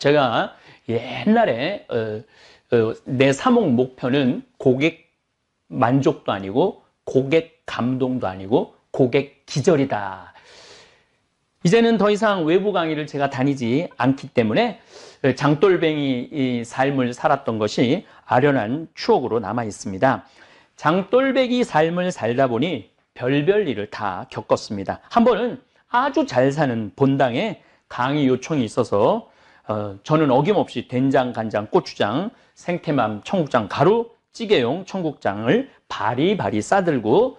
제가 옛날에 내 사목 목표는 고객 만족도 아니고 고객 감동도 아니고 고객 기절이다. 이제는 더 이상 외부 강의를 제가 다니지 않기 때문에 장돌뱅이 삶을 살았던 것이 아련한 추억으로 남아 있습니다. 장돌뱅이 삶을 살다 보니 별별 일을 다 겪었습니다. 한 번은 아주 잘 사는 본당에 강의 요청이 있어서 저는 어김없이 된장, 간장, 고추장, 생태맘, 청국장, 가루, 찌개용 청국장을 바리바리 싸들고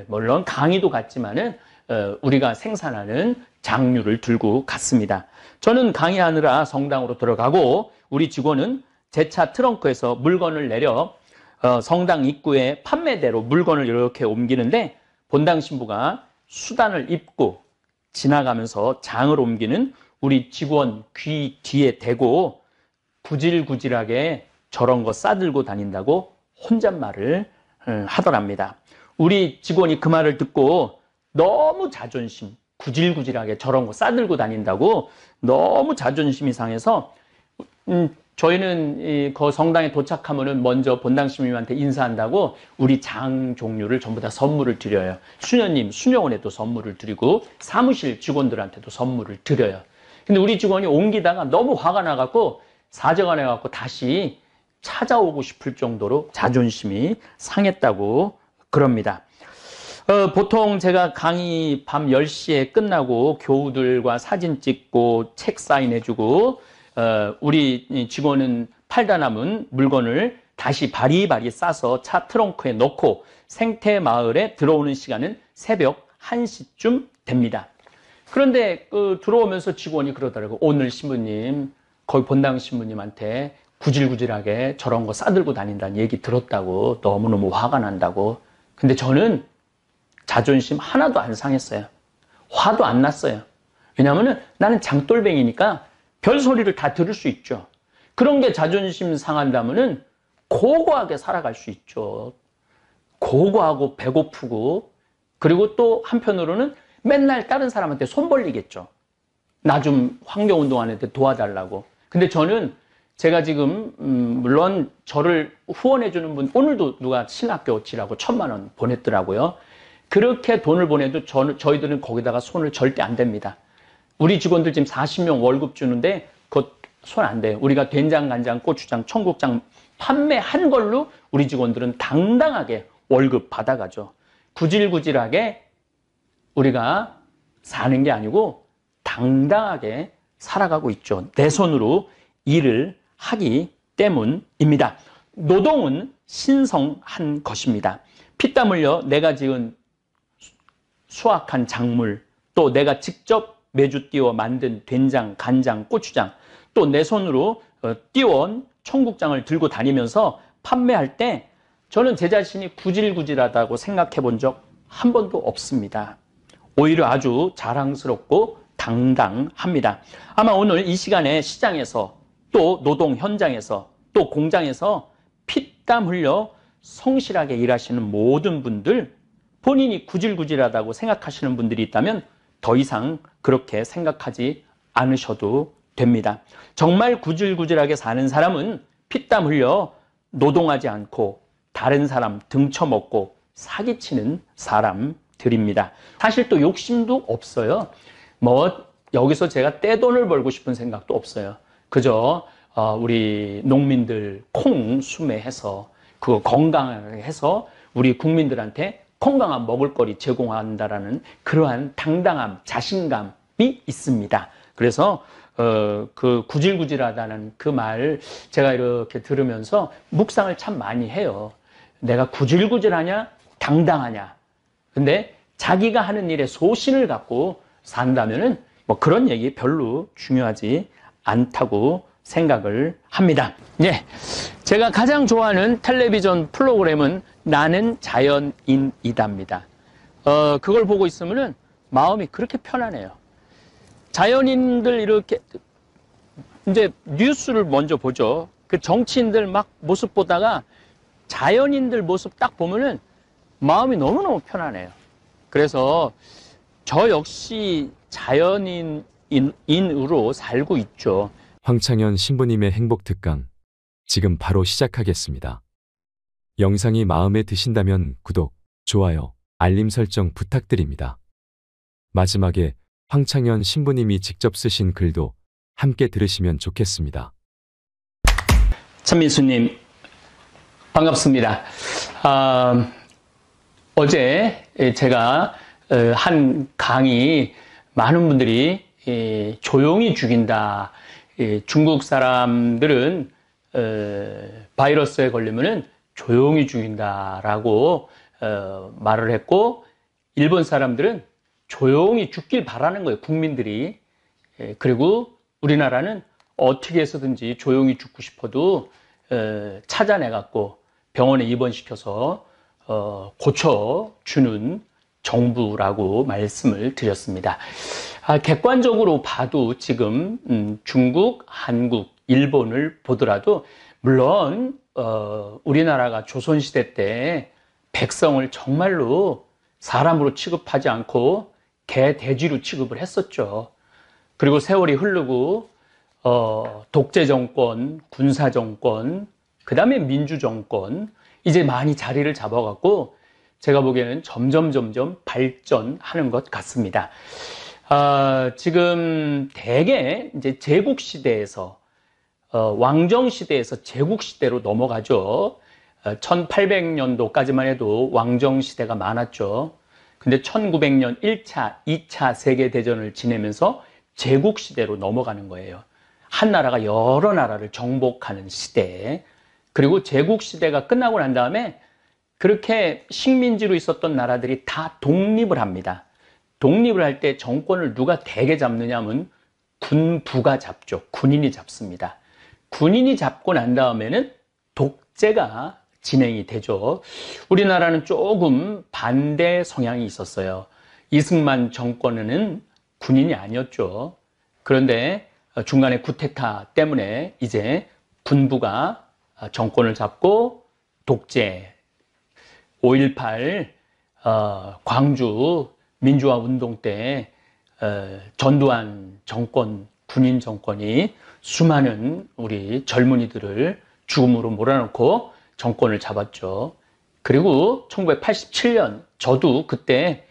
물론 강의도 갔지만은 우리가 생산하는 장류를 들고 갔습니다. 저는 강의하느라 성당으로 들어가고 우리 직원은 제 차 트렁크에서 물건을 내려 성당 입구에 판매대로 물건을 이렇게 옮기는데 본당 신부가 수단을 입고 지나가면서 장을 옮기는 우리 직원 귀 뒤에 대고 구질구질하게 저런 거 싸들고 다닌다고 혼잣말을 하더랍니다. 우리 직원이 그 말을 듣고 너무 자존심, 구질구질하게 저런 거 싸들고 다닌다고 너무 자존심이 상해서 저희는 그 성당에 도착하면은 먼저 본당 신부님한테 인사한다고 우리 장 종류를 전부 다 선물을 드려요. 수녀님, 수녀원에도 선물을 드리고 사무실 직원들한테도 선물을 드려요. 근데 우리 직원이 옮기다가 너무 화가 나갖고 사정을 해갖고 다시 찾아오고 싶을 정도로 자존심이 상했다고 그럽니다. 보통 제가 강의 밤 10시에 끝나고 교우들과 사진 찍고 책 사인해주고 우리 직원은 팔다 남은 물건을 다시 바리바리 싸서 차 트렁크에 넣고 생태마을에 들어오는 시간은 새벽 1시쯤 됩니다. 그런데 들어오면서 직원이 그러더라고요. 오늘 신부님, 거기 본당 신부님한테 구질구질하게 저런 거 싸들고 다닌다는 얘기 들었다고 너무너무 화가 난다고. 근데 저는 자존심 하나도 안 상했어요. 화도 안 났어요. 왜냐하면 나는 장돌뱅이니까 별소리를 다 들을 수 있죠. 그런 게 자존심 상한다면은 고고하게 살아갈 수 있죠. 고고하고 배고프고 그리고 또 한편으로는 맨날 다른 사람한테 손 벌리겠죠. 나 좀 환경운동하는데 도와달라고. 근데 저는 제가 지금 물론 저를 후원해주는 분 오늘도 누가 신학교 지라고 1,000만 원 보냈더라고요. 그렇게 돈을 보내도 저희들은 거기다가 손을 절대 안 댑니다. 우리 직원들 지금 40명 월급 주는데 그거 손 안 돼요. 우리가 된장, 간장, 고추장, 청국장 판매한 걸로 우리 직원들은 당당하게 월급 받아가죠. 구질구질하게 우리가 사는 게 아니고 당당하게 살아가고 있죠. 내 손으로 일을 하기 때문입니다. 노동은 신성한 것입니다. 피땀 흘려 내가 지은 수확한 작물, 또 내가 직접 매주 띄워 만든 된장, 간장, 고추장, 또 내 손으로 띄워온 청국장을 들고 다니면서 판매할 때 저는 제 자신이 구질구질하다고 생각해 본 적 한 번도 없습니다. 오히려 아주 자랑스럽고 당당합니다. 아마 오늘 이 시간에 시장에서 또 노동 현장에서 또 공장에서 피땀 흘려 성실하게 일하시는 모든 분들 본인이 구질구질하다고 생각하시는 분들이 있다면 더 이상 그렇게 생각하지 않으셔도 됩니다. 정말 구질구질하게 사는 사람은 피땀 흘려 노동하지 않고 다른 사람 등쳐먹고 사기치는 사람들입니다. 사실 또 욕심도 없어요. 여기서 제가 떼돈을 벌고 싶은 생각도 없어요. 그저 우리 농민들 콩 수매해서 그거 건강하게 해서 우리 국민들한테 건강한 먹을거리 제공한다라는 그러한 당당함, 자신감이 있습니다. 그래서 그 구질구질하다는 그 말 제가 이렇게 들으면서 묵상을 참 많이 해요. 내가 구질구질하냐, 당당하냐. 근데 자기가 하는 일에 소신을 갖고 산다면은 뭐 그런 얘기 별로 중요하지 않다고 생각을 합니다. 예, 제가 가장 좋아하는 텔레비전 프로그램은 나는 자연인이다입니다. 그걸 보고 있으면은 마음이 그렇게 편안해요. 자연인들 이렇게 이제 뉴스를 먼저 보죠. 그 정치인들 막 모습 보다가 자연인들 모습 딱 보면은 마음이 너무너무 편안해요. 그래서 저 역시 자연인으로 살고 있죠. 황창현 신부님의 행복특강 지금 바로 시작하겠습니다. 영상이 마음에 드신다면 구독, 좋아요, 알림 설정 부탁드립니다. 마지막에 황창현 신부님이 직접 쓰신 글도 함께 들으시면 좋겠습니다. 천민수님 반갑습니다. 어제 제가 한 강의 많은 분들이 조용히 죽인다. 중국 사람들은 바이러스에 걸리면은 조용히 죽인다라고 말을 했고, 일본 사람들은 조용히 죽길 바라는 거예요, 국민들이. 그리고 우리나라는 어떻게 해서든지 조용히 죽고 싶어도 찾아내갖고 병원에 입원시켜서 고쳐주는 정부라고 말씀을 드렸습니다. 객관적으로 봐도 지금 중국, 한국, 일본을 보더라도 물론 우리나라가 조선시대 때 백성을 정말로 사람으로 취급하지 않고 개, 돼지로 취급을 했었죠. 그리고 세월이 흐르고 독재 정권, 군사 정권, 그 다음에 민주 정권, 이제 많이 자리를 잡아갖고 제가 보기에는 점점 발전하는 것 같습니다. 지금 대개 이제 제국 시대에서 왕정 시대에서 제국 시대로 넘어가죠. 1800년도까지만 해도 왕정 시대가 많았죠. 근데 1900년 1차, 2차 세계대전을 지내면서 제국 시대로 넘어가는 거예요. 한 나라가 여러 나라를 정복하는 시대. 그리고 제국 시대가 끝나고 난 다음에 그렇게 식민지로 있었던 나라들이 다 독립을 합니다. 독립을 할 때 정권을 누가 대개 잡느냐 하면 군부가 잡죠. 군인이 잡습니다. 군인이 잡고 난 다음에는 독재가 진행이 되죠. 우리나라는 조금 반대 성향이 있었어요. 이승만 정권에는 군인이 아니었죠. 그런데 중간에 쿠데타 때문에 이제 군부가 정권을 잡고 독재, 5.18 광주 민주화 운동 때 전두환 정권, 군인 정권이 수많은 우리 젊은이들을 죽음으로 몰아넣고 정권을 잡았죠. 그리고 1987년 저도 그때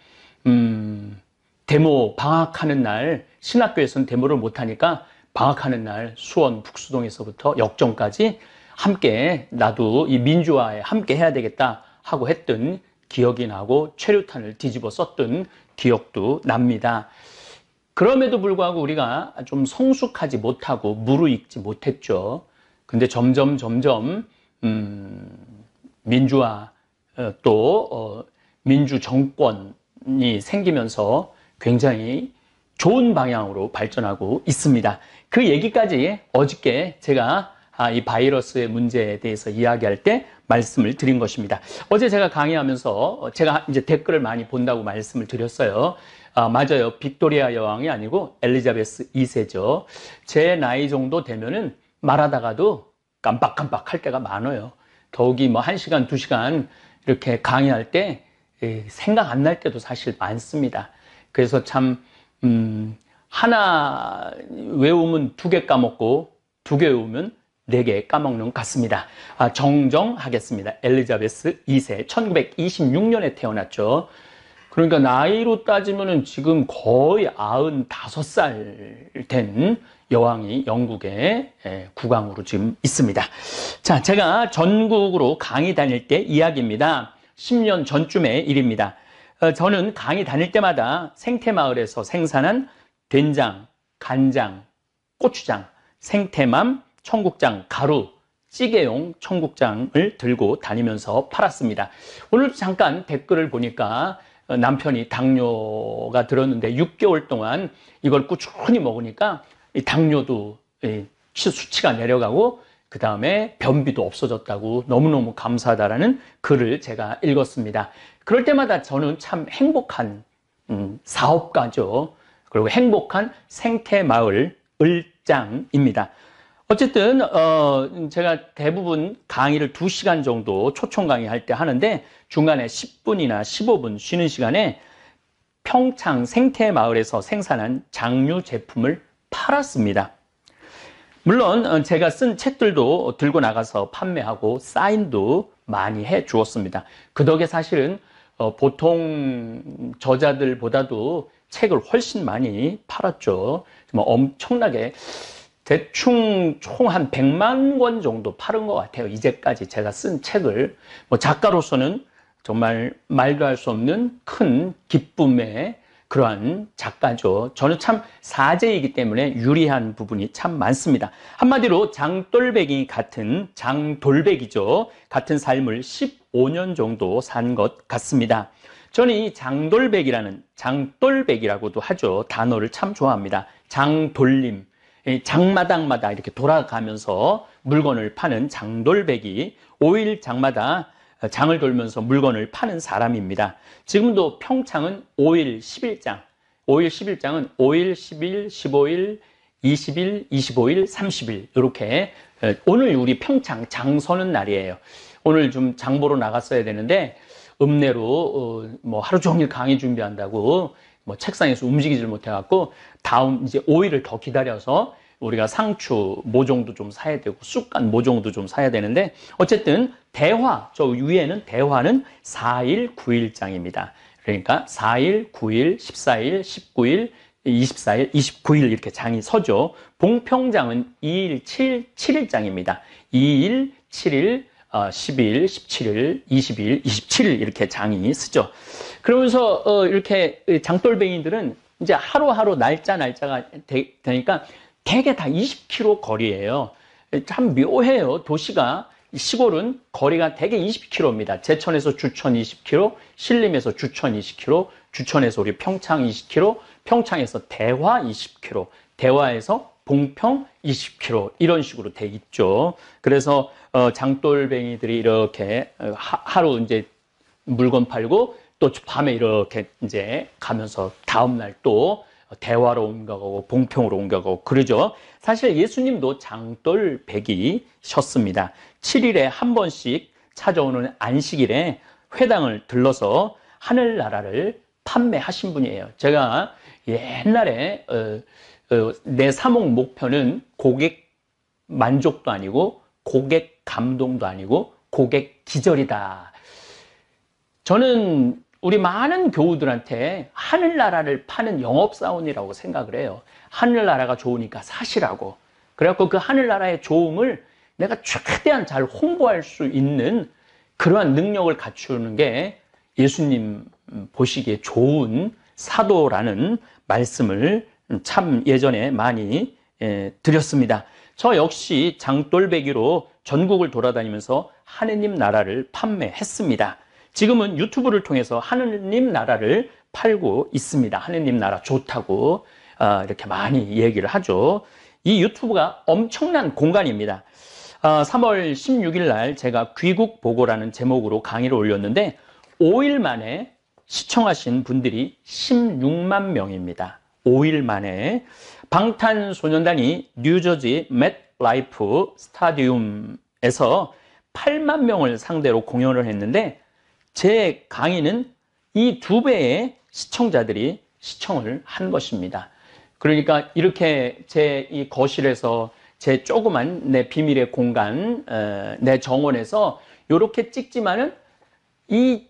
데모 방학하는 날, 신학교에서는 데모를 못하니까 방학하는 날 수원 북수동에서부터 역정까지 함께 나도 이 민주화에 함께 해야 되겠다 하고 했던 기억이 나고 최루탄을 뒤집어 썼던 기억도 납니다. 그럼에도 불구하고 우리가 좀 성숙하지 못하고 무르익지 못했죠. 근데 점점 민주화 또 민주 정권이 생기면서 굉장히 좋은 방향으로 발전하고 있습니다. 그 얘기까지 어저께 제가 이 바이러스의 문제에 대해서 이야기할 때 말씀을 드린 것입니다. 어제 제가 강의하면서 제가 이제 댓글을 많이 본다고 말씀을 드렸어요. 맞아요. 빅토리아 여왕이 아니고 엘리자베스 2세죠. 제 나이 정도 되면은 말하다가도 깜빡깜빡 할 때가 많아요. 더욱이 뭐 1시간, 2시간 이렇게 강의할 때 생각 안 날 때도 사실 많습니다. 그래서 참 하나 외우면 2개 까먹고 2개 외우면 4개 까먹는 것 같습니다. 정정하겠습니다. 엘리자베스 2세 1926년에 태어났죠. 그러니까 나이로 따지면은 지금 거의 95살 된 여왕이 영국의 국왕으로 지금 있습니다. 자, 제가 전국으로 강의 다닐 때 이야기입니다. 10년 전쯤의 일입니다. 저는 강의 다닐 때마다 생태마을에서 생산한 된장, 간장, 고추장, 생태맘, 청국장, 가루, 찌개용 청국장을 들고 다니면서 팔았습니다. 오늘 잠깐 댓글을 보니까 남편이 당뇨가 들었는데 6개월 동안 이걸 꾸준히 먹으니까 이 당뇨도 수치가 내려가고 그 다음에 변비도 없어졌다고 너무너무 감사하다라는 글을 제가 읽었습니다. 그럴 때마다 저는 참 행복한 사업가죠. 그리고 행복한 생태마을 을장입니다. 어쨌든 제가 대부분 강의를 2시간 정도 초청 강의할 때 하는데 중간에 10분이나 15분 쉬는 시간에 평창 생태마을에서 생산한 장류 제품을 팔았습니다. 물론 제가 쓴 책들도 들고 나가서 판매하고 사인도 많이 해 주었습니다. 그 덕에 사실은 보통 저자들보다도 책을 훨씬 많이 팔았죠. 정말 엄청나게 대충 총 한 100만 권 정도 팔은 것 같아요. 이제까지 제가 쓴 책을. 작가로서는 정말 말도 할 수 없는 큰 기쁨의 그러한 작가죠. 저는 참 사제이기 때문에 유리한 부분이 참 많습니다. 한마디로 장돌배기 같은 장돌배기죠. 같은 삶을 15년 정도 산 것 같습니다. 저는 이 장돌배기라고도 하죠. 단어를 참 좋아합니다. 장돌림. 장마당마다 이렇게 돌아가면서 물건을 파는 장돌배기, 5일 장마다 장을 돌면서 물건을 파는 사람입니다. 지금도 평창은 5일 10일장, 5일 10일장은 5일, 10일, 15일, 20일, 25일, 30일 이렇게 오늘 우리 평창 장 서는 날이에요. 오늘 좀 장 보러 나갔어야 되는데 읍내로 하루 종일 강의 준비한다고 책상에서 움직이질 못해갖고 다음 이제 5일을 더 기다려서 우리가 상추 모종도 좀 사야 되고 쑥간 모종도 좀 사야 되는데 어쨌든 대화, 저 위에는 대화는 4일 9일장입니다. 그러니까 4일, 9일, 14일, 19일, 24일, 29일 이렇게 장이 서죠. 봉평장은 2일, 7일장입니다. 2일, 7일, 10일, 17일, 20일, 27일 이렇게 장이 쓰죠. 그러면서 이렇게 장돌뱅이들은 이제 하루하루 날짜가 되니까 대개 다 20km 거리예요. 참 묘해요. 도시가 시골은 거리가 대개 20km입니다. 제천에서 주천 20km, 신림에서 주천 20km, 주천에서 우리 평창 20km, 평창에서 대화 20km, 대화에서 봉평 20km 이런 식으로 돼 있죠. 그래서 장돌뱅이들이 이렇게 하루 이제 물건 팔고 또 밤에 이렇게 이제 가면서 다음날 또 대화로 옮겨가고 봉평으로 옮겨가고 그러죠. 사실 예수님도 장돌백이셨습니다. 7일에 한 번씩 찾아오는 안식일에 회당을 들러서 하늘나라를 판매하신 분이에요. 제가 옛날에 내 사목 목표는 고객 만족도 아니고 고객 감동도 아니고 고객 기절이다. 저는 우리 많은 교우들한테 하늘나라를 파는 영업사원이라고 생각을 해요. 하늘나라가 좋으니까 사시라고. 그래갖고 그 하늘나라의 좋음을 내가 최대한 잘 홍보할 수 있는 그러한 능력을 갖추는 게 예수님 보시기에 좋은 사도라는 말씀을 참 예전에 많이 드렸습니다. 저 역시 장돌배기로 전국을 돌아다니면서 하느님 나라를 판매했습니다. 지금은 유튜브를 통해서 하느님 나라를 팔고 있습니다. 하느님 나라 좋다고 이렇게 많이 얘기를 하죠. 이 유튜브가 엄청난 공간입니다. 3월 16일 날 제가 귀국보고라는 제목으로 강의를 올렸는데 5일 만에 시청하신 분들이 16만 명입니다. 5일 만에 방탄소년단이 뉴저지 맷라이프 스타디움에서 8만 명을 상대로 공연을 했는데 제 강의는 이 2배의 시청자들이 시청을 한 것입니다. 그러니까 이렇게 제 이 거실에서 제 조그만 내 비밀의 공간, 내 정원에서 이렇게 찍지만은 이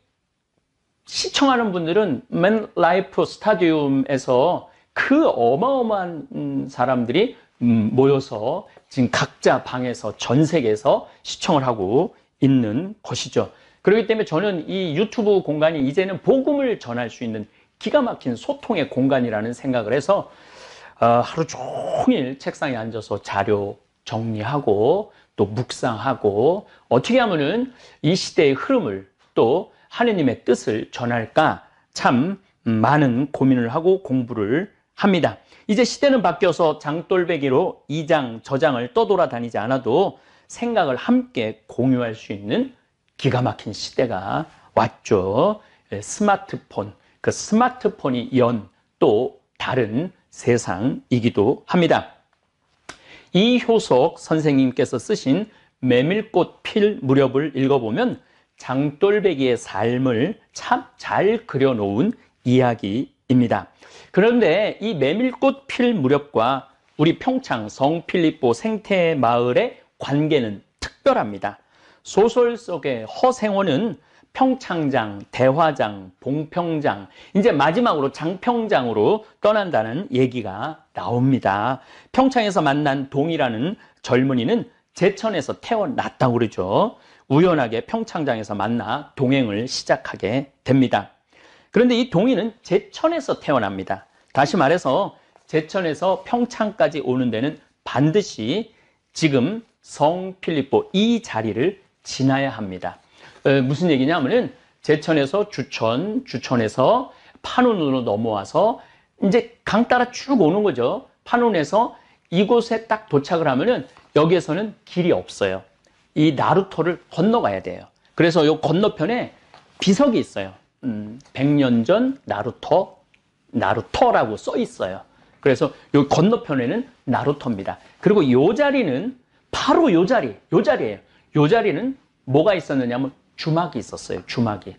시청하는 분들은 맨라이프 스타디움에서 그 어마어마한 사람들이 모여서 지금 각자 방에서 전 세계에서 시청을 하고 있는 것이죠. 그렇기 때문에 저는 이 유튜브 공간이 이제는 복음을 전할 수 있는 기가 막힌 소통의 공간이라는 생각을 해서 하루 종일 책상에 앉아서 자료 정리하고 또 묵상하고 어떻게 하면은 이 시대의 흐름을 또 하느님의 뜻을 전할까 참 많은 고민을 하고 공부를 합니다. 이제 시대는 바뀌어서 장돌배기로 이 장 저장을 떠돌아다니지 않아도 생각을 함께 공유할 수 있는 기가 막힌 시대가 왔죠. 스마트폰, 그 스마트폰이 연 또 다른 세상이기도 합니다. 이효석 선생님께서 쓰신 메밀꽃 필 무렵을 읽어보면 장돌배기의 삶을 참 잘 그려놓은 이야기입니다. 그런데 이 메밀꽃 필 무렵과 우리 평창 성필리포 생태마을의 관계는 특별합니다. 소설 속의 허생원은 평창장, 대화장, 봉평장, 이제 마지막으로 장평장으로 떠난다는 얘기가 나옵니다. 평창에서 만난 동이라는 젊은이는 제천에서 태어났다고 그러죠. 우연하게 평창장에서 만나 동행을 시작하게 됩니다. 그런데 이 동이는 제천에서 태어납니다. 다시 말해서 제천에서 평창까지 오는 데는 반드시 지금 성필리포 이 자리를 지나야 합니다. 무슨 얘기냐면은 제천에서 주천, 주천에서 판운으로 넘어와서 이제 강 따라 쭉 오는 거죠. 판운에서 이곳에 딱 도착을 하면은 여기에서는 길이 없어요. 이 나루터를 건너가야 돼요. 그래서 이 건너편에 비석이 있어요. 100년 전 나루터라고 써 있어요. 그래서 이 건너편에는 나루터입니다. 그리고 이 자리는 바로 이 자리예요. 이 자리는 뭐가 있었느냐면 주막이 있었어요. 주막이.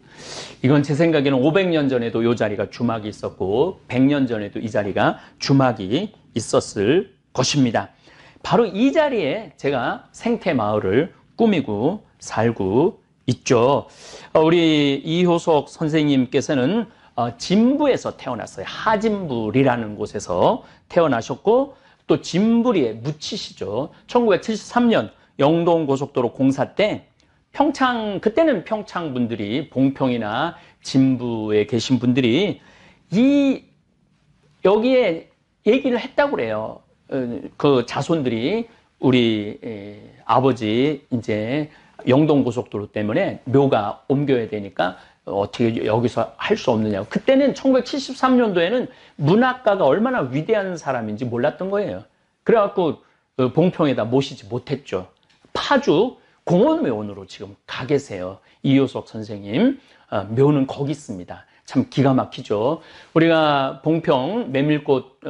이건 제 생각에는 500년 전에도 이 자리가 주막이 있었고 100년 전에도 이 자리가 주막이 있었을 것입니다. 바로 이 자리에 제가 생태마을을 꾸미고 살고 있죠. 우리 이효석 선생님께서는 진부에서 태어났어요. 하진불이라는 곳에서 태어나셨고 또 진부리에 묻히시죠. 1973년 영동고속도로 공사 때 그때는 평창 분들이 봉평이나 진부에 계신 분들이 여기에 얘기를 했다고 그래요. 그 자손들이 우리 아버지 이제 영동고속도로 때문에 묘가 옮겨야 되니까 어떻게 여기서 할 수 없느냐고. 그때는 1973년도에는 문학가가 얼마나 위대한 사람인지 몰랐던 거예요. 그래갖고 봉평에다 모시지 못했죠. 파주 공원묘원으로 지금 가 계세요. 이효석 선생님 묘는 거기 있습니다. 참 기가 막히죠. 우리가 봉평 메밀꽃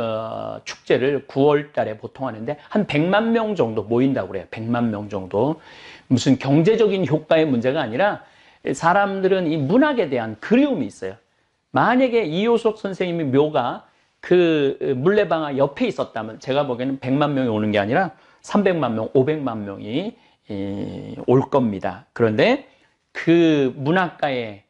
축제를 9월 달에 보통 하는데 한 100만 명 정도 모인다고 그래요. 100만 명 정도. 무슨 경제적인 효과의 문제가 아니라 사람들은 이 문학에 대한 그리움이 있어요. 만약에 이효석 선생님의 묘가 그 물레방아 옆에 있었다면 제가 보기에는 100만 명이 오는 게 아니라 300만 명, 500만 명이 올 겁니다. 그런데 그 문학가의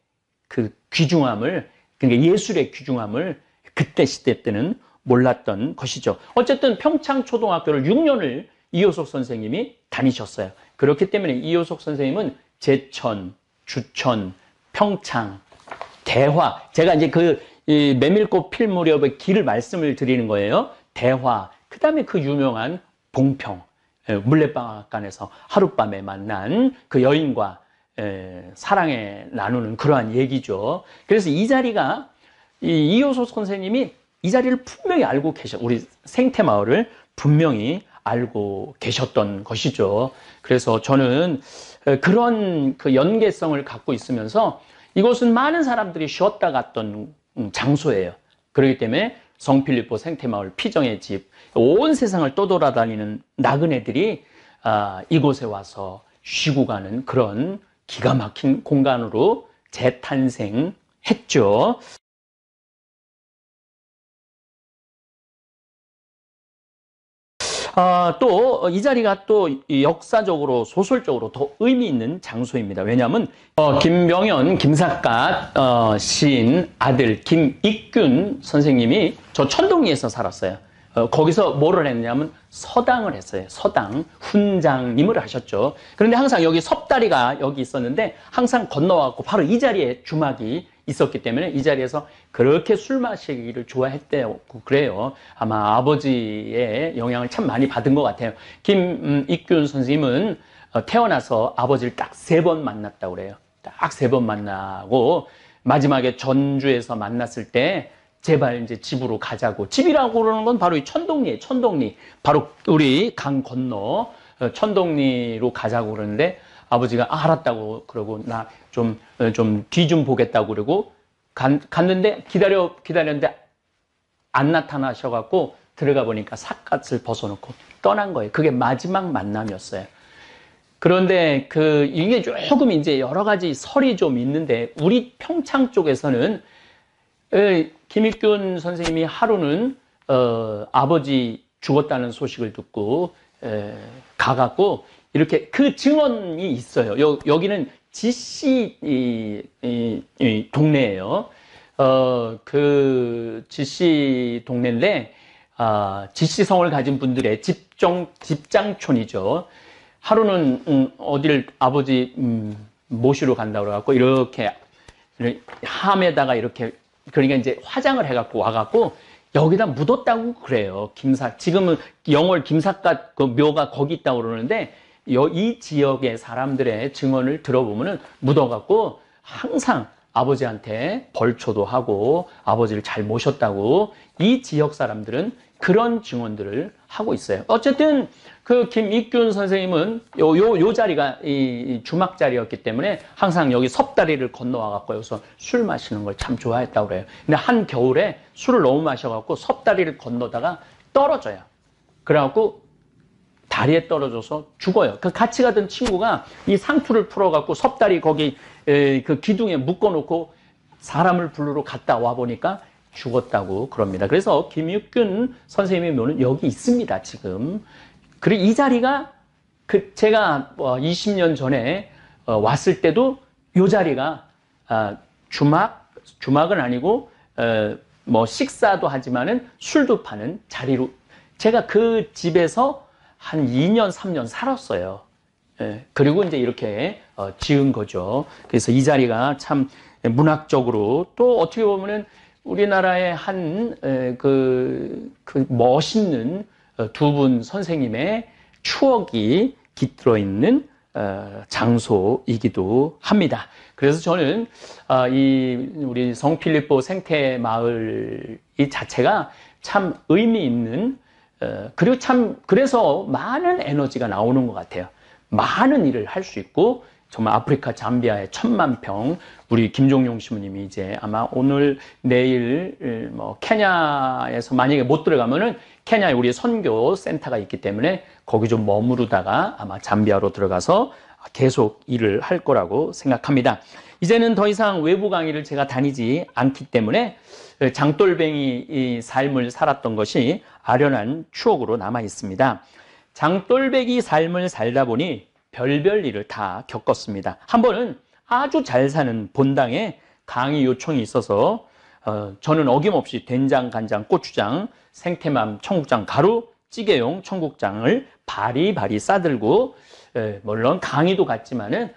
그 귀중함을, 그러니까 예술의 귀중함을 그때 시대 때는 몰랐던 것이죠. 어쨌든 평창초등학교를 6년을 이효석 선생님이 다니셨어요. 그렇기 때문에 이효석 선생님은 제천, 주천, 평창, 대화, 제가 이제 이 메밀꽃 필 무렵의 길을 말씀을 드리는 거예요. 대화, 그 다음에 그 유명한 봉평, 물레방앗간에서 하룻밤에 만난 그 여인과 사랑에 나누는 그러한 얘기죠. 그래서 이 자리가 이효석 선생님이 이 자리를 분명히 알고 우리 생태마을을 분명히 알고 계셨던 것이죠. 그래서 저는 그런 그 연계성을 갖고 있으면서 이곳은 많은 사람들이 쉬었다 갔던 장소예요. 그렇기 때문에 성필리포 생태마을 피정의 집, 온 세상을 떠돌아다니는 나그네들이 이곳에 와서 쉬고 가는 그런 기가 막힌 공간으로 재탄생했죠. 또 이 자리가 또 역사적으로 소설적으로 더 의미 있는 장소입니다. 왜냐하면 김병현, 김삿갓 시인 아들 김익균 선생님이 저 천동리에서 살았어요. 거기서 뭐를 했냐면 서당을 했어요. 서당, 훈장님을 하셨죠. 그런데 항상 여기 섭다리가 여기 있었는데 항상 건너와갖고 바로 이 자리에 주막이 있었기 때문에 이 자리에서 그렇게 술 마시기를 좋아했대요. 그래요. 아마 아버지의 영향을 참 많이 받은 것 같아요. 김익균 선생님은 태어나서 아버지를 딱 3번 만났다고 그래요. 딱 3번 만나고 마지막에 전주에서 만났을 때 제발 이제 집으로 가자고. 집이라고 그러는 건 바로 이 천동리예요. 천동리. 바로 우리 강 건너 천동리로 가자고 그러는데 아버지가 알았다고 그러고 나 좀 뒤 좀 보겠다고 그러고 갔는데 기다렸는데 안 나타나셔갖고 들어가 보니까 삿갓을 벗어놓고 떠난 거예요. 그게 마지막 만남이었어요. 그런데 이게 조금 이제 여러 가지 설이 좀 있는데 우리 평창 쪽에서는 김익균 선생님이 하루는 아버지 죽었다는 소식을 듣고 가갖고 이렇게 그 증언이 있어요. 여기는 지씨 이 동네예요. 그 지씨 동네인데 지씨 성을 가진 분들의 집장촌이죠. 하루는 어디를 아버지 모시러 간다고 그래갖고 이렇게 함에다가 이렇게 그러니까 이제 화장을 해갖고 와갖고 여기다 묻었다고 그래요. 지금은 영월 김삿갓 그 묘가 거기 있다고 그러는데 이 지역의 사람들의 증언을 들어보면은 묻어갖고 항상 아버지한테 벌초도 하고 아버지를 잘 모셨다고 이 지역 사람들은 그런 증언들을 하고 있어요. 어쨌든 그 김익균 선생님은 요 자리가 이 주막 자리였기 때문에 항상 여기 섭다리를 건너와갖고 여기서 술 마시는 걸 참 좋아했다고 그래요. 근데 한 겨울에 술을 너무 마셔갖고 섭다리를 건너다가 떨어져요. 그래갖고 다리에 떨어져서 죽어요. 그 같이 가던 친구가 이 상투를 풀어갖고 섭다리 거기 그 기둥에 묶어놓고 사람을 부르러 갔다 와 보니까 죽었다고 그럽니다. 그래서 김익균 선생님의 묘는 여기 있습니다, 지금. 그리고 이 자리가 제가 20년 전에 왔을 때도 이 자리가 주막은 아니고 뭐 식사도 하지만은 술도 파는 자리로 제가 그 집에서 한 2년, 3년 살았어요. 그리고 이제 이렇게 지은 거죠. 그래서 이 자리가 참 문학적으로 또 어떻게 보면은 우리나라의 그 멋있는 두 분 선생님의 추억이 깃들어 있는 장소이기도 합니다. 그래서 저는 우리 성필리포 생태마을 이 자체가 참 의미 있는 그리고 그래서 많은 에너지가 나오는 것 같아요. 많은 일을 할 수 있고 정말 아프리카 잠비아의 10,000평 우리 김종용 신부님이 이제 아마 오늘 내일 뭐 케냐에서 만약에 못 들어가면은 케냐에 우리 선교 센터가 있기 때문에 거기 좀 머무르다가 아마 잠비아로 들어가서 계속 일을 할 거라고 생각합니다. 이제는 더 이상 외부 강의를 제가 다니지 않기 때문에 장돌뱅이 이 삶을 살았던 것이 아련한 추억으로 남아 있습니다. 장돌뱅이 삶을 살다 보니 별별 일을 다 겪었습니다. 한 번은 아주 잘 사는 본당에 강의 요청이 있어서 저는 어김없이 된장, 간장, 고추장, 생태맘, 청국장, 가루, 찌개용 청국장을 바리바리 싸들고 물론 강의도 갔지만은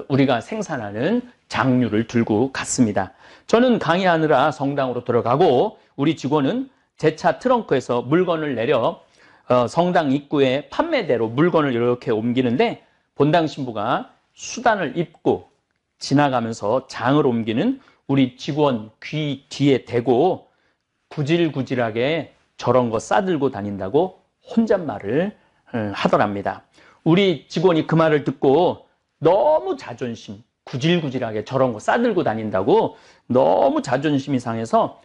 우리가 생산하는 장류를 들고 갔습니다. 저는 강의하느라 성당으로 들어가고 우리 직원은 제 차 트렁크에서 물건을 내려 성당 입구에 판매대로 물건을 이렇게 옮기는데 본당 신부가 수단을 입고 지나가면서 장을 옮기는 우리 직원 귀 뒤에 대고 구질구질하게 저런 거 싸들고 다닌다고 혼잣말을 하더랍니다. 우리 직원이 그 말을 듣고 너무 자존심, 구질구질하게 저런 거 싸들고 다닌다고 너무 자존심이 상해서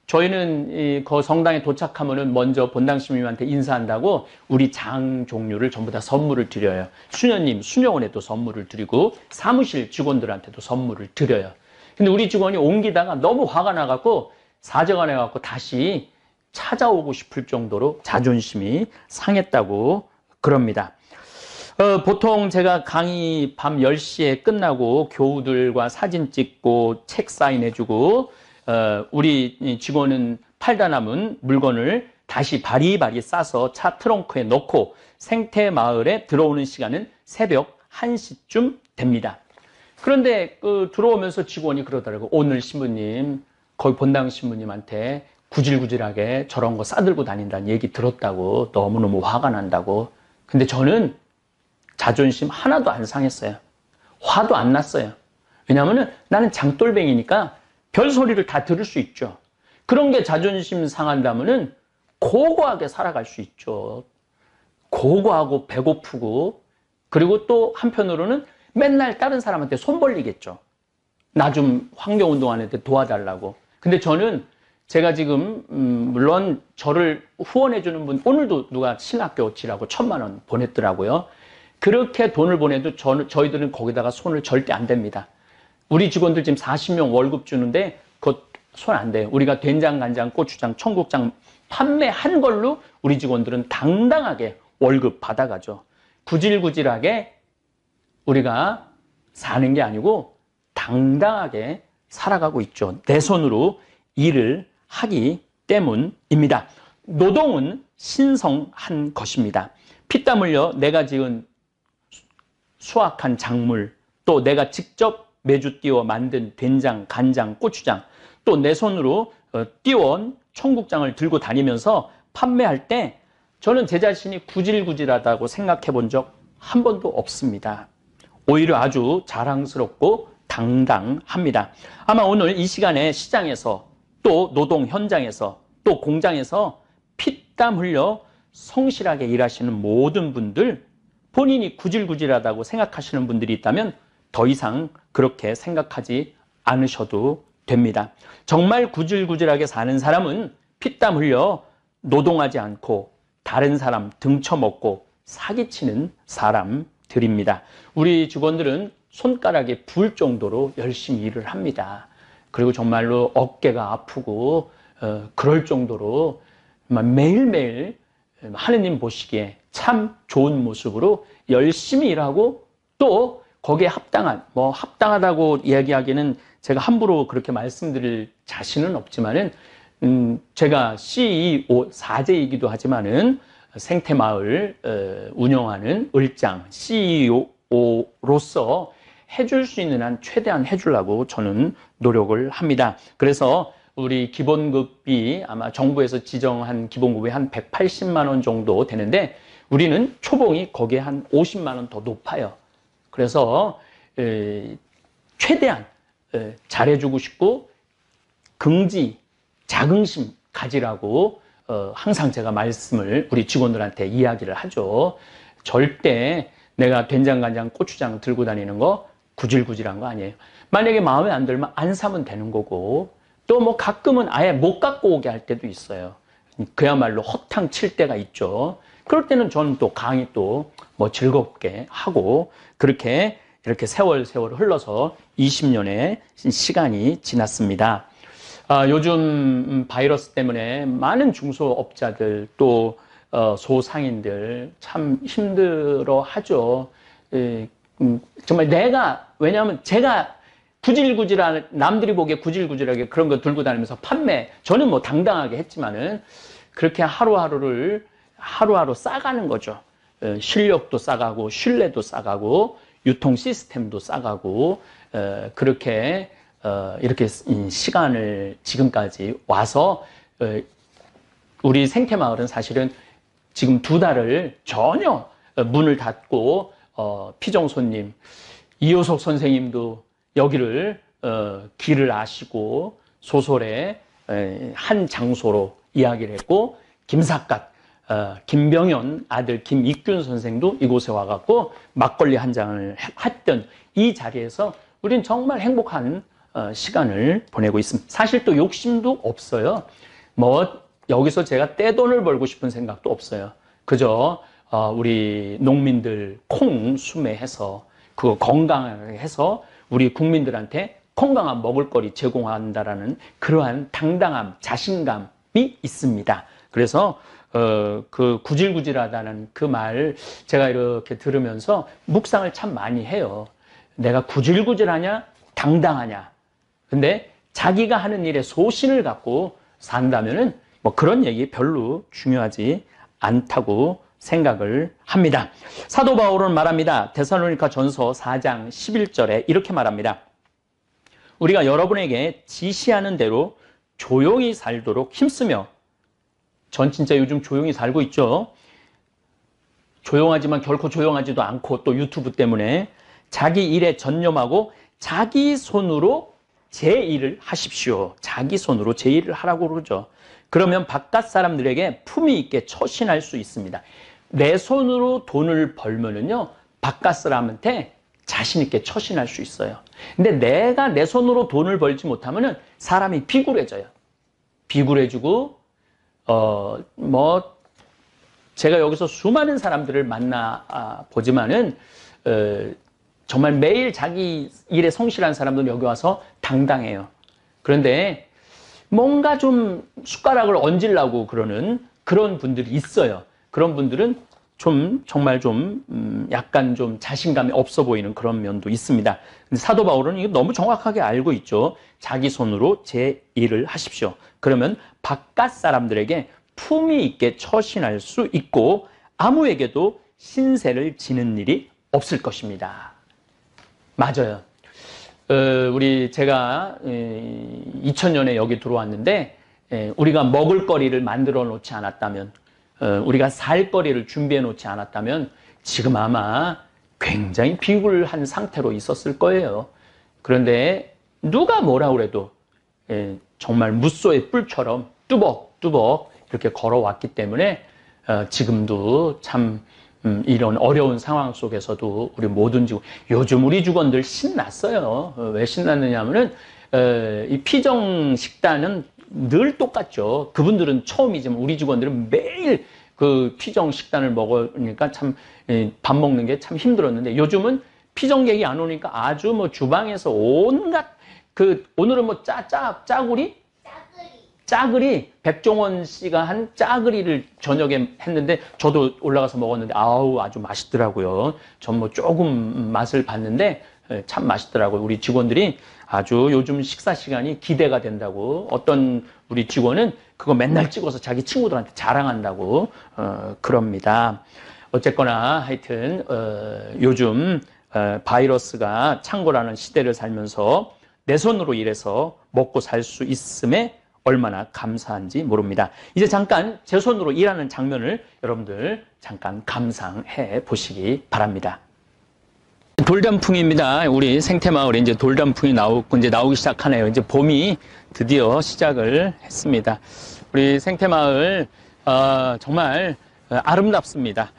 저희는 그 성당에 도착하면은 먼저 본당 신부님한테 인사한다고 우리 장 종류를 전부 다 선물을 드려요. 수녀님, 수녀원에도 선물을 드리고 사무실 직원들한테도 선물을 드려요. 근데 우리 직원이 옮기다가 너무 화가 나갖고 사정을 해갖고 다시 찾아오고 싶을 정도로 자존심이 상했다고 그럽니다. 보통 제가 강의 밤 10시에 끝나고 교우들과 사진 찍고 책 사인해주고 우리 직원은 팔다 남은 물건을 다시 바리바리 싸서 차 트렁크에 넣고 생태마을에 들어오는 시간은 새벽 1시쯤 됩니다. 그런데 들어오면서 직원이 그러더라고요. 오늘 신부님, 거기 본당 신부님한테 구질구질하게 저런 거 싸들고 다닌다는 얘기 들었다고 너무너무 화가 난다고. 근데 저는 자존심 하나도 안 상했어요. 화도 안 났어요. 왜냐하면 나는 장돌뱅이니까 별소리를 다 들을 수 있죠. 그런 게 자존심 상한다면은 고고하게 살아갈 수 있죠. 고고하고 배고프고 그리고 또 한편으로는 맨날 다른 사람한테 손 벌리겠죠. 나 좀 환경운동하는데 도와달라고. 근데 저는 제가 지금 물론 저를 후원해주는 분 오늘도 누가 신학교 지라고 1,000,000원 보냈더라고요. 그렇게 돈을 보내도 저희들은 거기다가 손을 절대 안 댑니다. 우리 직원들 지금 40명 월급 주는데 그 손 안 대요. 우리가 된장, 간장, 고추장, 청국장 판매한 걸로 우리 직원들은 당당하게 월급 받아가죠. 구질구질하게 우리가 사는 게 아니고 당당하게 살아가고 있죠. 내 손으로 일을 하기 때문입니다. 노동은 신성한 것입니다. 피땀 흘려 내가 지은 수확한 작물, 또 내가 직접 매주 띄워 만든 된장, 간장, 고추장, 또 내 손으로 띄워온 청국장을 들고 다니면서 판매할 때 저는 제 자신이 구질구질하다고 생각해 본 적 한 번도 없습니다. 오히려 아주 자랑스럽고 당당합니다. 아마 오늘 이 시간에 시장에서 또 노동 현장에서 또 공장에서 피땀 흘려 성실하게 일하시는 모든 분들, 본인이 구질구질하다고 생각하시는 분들이 있다면 더 이상 그렇게 생각하지 않으셔도 됩니다. 정말 구질구질하게 사는 사람은 피땀 흘려 노동하지 않고 다른 사람 등쳐먹고 사기치는 사람들입니다. 우리 직원들은 손가락에 부을 정도로 열심히 일을 합니다. 그리고 정말로 어깨가 아프고 그럴 정도로 매일매일 하느님 보시기에 참 좋은 모습으로 열심히 일하고 또 거기에 합당하다고 이야기하기는 제가 함부로 그렇게 말씀드릴 자신은 없지만은 제가 CEO 4제이기도 하지만은 생태마을 운영하는 을장 CEO로서 해줄 수 있는 한 최대한 해주려고 저는 노력을 합니다. 그래서 우리 기본급이 아마 정부에서 지정한 기본급이 한 180만 원 정도 되는데 우리는 초봉이 거기에 한 50만 원 더 높아요. 그래서 최대한 잘해주고 싶고 긍지, 자긍심 가지라고 항상 제가 말씀을 우리 직원들한테 이야기를 하죠. 절대 내가 된장, 간장, 고추장 들고 다니는 거 구질구질한 거 아니에요. 만약에 마음에 안 들면 안 사면 되는 거고 또 뭐 가끔은 아예 못 갖고 오게 할 때도 있어요. 그야말로 허탕 칠 때가 있죠. 그럴 때는 저는 또 강의 또 뭐 즐겁게 하고 그렇게 이렇게 세월 흘러서 20년의 시간이 지났습니다. 요즘 바이러스 때문에 많은 중소업자들 또 소상인들 참 힘들어 하죠. 정말 왜냐하면 제가 구질구질한, 남들이 보기에 구질구질하게 그런 거 들고 다니면서 저는 뭐 당당하게 했지만은 그렇게 하루하루 싸가는 거죠. 실력도 싸가고, 신뢰도 싸가고, 유통 시스템도 싸가고, 그렇게, 이렇게 시간을 지금까지 와서, 우리 생태마을은 사실은 지금 2달을 전혀 문을 닫고, 피정 손님, 이효석 선생님도 여기를, 길을 아시고, 소설의 한 장소로 이야기를 했고, 김삿갓, 김병현 아들 김익균 선생도 이곳에 와갖고 막걸리 한 잔을 했던 이 자리에서 우린 정말 행복한 시간을 보내고 있습니다. 사실 또 욕심도 없어요. 뭐 여기서 제가 떼돈을 벌고 싶은 생각도 없어요. 그저 우리 농민들 콩 수매해서 그거 건강하게 해서 우리 국민들한테 건강한 먹을거리 제공한다라는 그러한 당당함, 자신감이 있습니다. 그래서 그 구질구질하다는 그 말 제가 이렇게 들으면서 묵상을 참 많이 해요. 내가 구질구질하냐? 당당하냐? 근데 자기가 하는 일에 소신을 갖고 산다면은 뭐 그런 얘기 별로 중요하지 않다고 생각을 합니다. 사도 바울은 말합니다. 데살로니가 전서 4장 11절에 이렇게 말합니다. 우리가 여러분에게 지시하는 대로 조용히 살도록 힘쓰며 전 진짜 요즘 조용히 살고 있죠. 조용하지만 결코 조용하지도 않고 또 유튜브 때문에 자기 일에 전념하고 자기 손으로 제 일을 하십시오. 자기 손으로 제 일을 하라고 그러죠. 그러면 바깥 사람들에게 품위 있게 처신할 수 있습니다. 내 손으로 돈을 벌면은요, 바깥 사람한테 자신 있게 처신할 수 있어요. 근데 내가 내 손으로 돈을 벌지 못하면은 사람이 비굴해져요. 비굴해지고 제가 여기서 수많은 사람들을 만나 보지만은, 정말 매일 자기 일에 성실한 사람들은 여기 와서 당당해요. 그런데, 뭔가 좀 숟가락을 얹으려고 그러는 그런 분들이 있어요. 그런 분들은 정말 약간 좀 자신감이 없어 보이는 그런 면도 있습니다. 근데 사도 바울은 이거 너무 정확하게 알고 있죠. 자기 손으로 제 일을 하십시오. 그러면 바깥 사람들에게 품위 있게 처신할 수 있고 아무에게도 신세를 지는 일이 없을 것입니다. 맞아요. 제가 2000년에 여기 들어왔는데 우리가 먹을 거리를 만들어 놓지 않았다면, 우리가 살 거리를 준비해 놓지 않았다면 지금 아마 굉장히 비굴한 상태로 있었을 거예요. 그런데 누가 뭐라 그래도 정말 무소의 뿔처럼 뚜벅뚜벅 이렇게 걸어왔기 때문에 지금도 참 이런 어려운 상황 속에서도 우리 모든 직원, 요즘 우리 직원들 신났어요. 왜 신났느냐 하면은 이 피정 식단은 늘 똑같죠. 그분들은 처음이지만 우리 직원들은 매일 그 피정 식단을 먹으니까 참 밥 먹는 게 참 힘들었는데 요즘은 피정객이 안 오니까 아주 뭐 주방에서 온갖 오늘은 뭐 짜글이 백종원 씨가 한 짜글이를 저녁에 했는데 저도 올라가서 먹었는데 아주 맛있더라고요. 전 뭐 조금 맛을 봤는데 참 맛있더라고요. 우리 직원들이 아주 요즘 식사 시간이 기대가 된다고, 어떤 우리 직원은 그거 맨날 찍어서 자기 친구들한테 자랑한다고 그럽니다. 어쨌거나 하여튼 요즘 바이러스가 창궐하는 시대를 살면서 내 손으로 일해서 먹고 살 수 있음에 얼마나 감사한지 모릅니다. 이제 잠깐 제 손으로 일하는 장면을 여러분들 잠깐 감상해 보시기 바랍니다. 돌단풍입니다. 우리 생태마을에 이제 돌단풍이 나오기 시작하네요. 이제 봄이 드디어 시작을 했습니다. 우리 생태마을 정말 아름답습니다.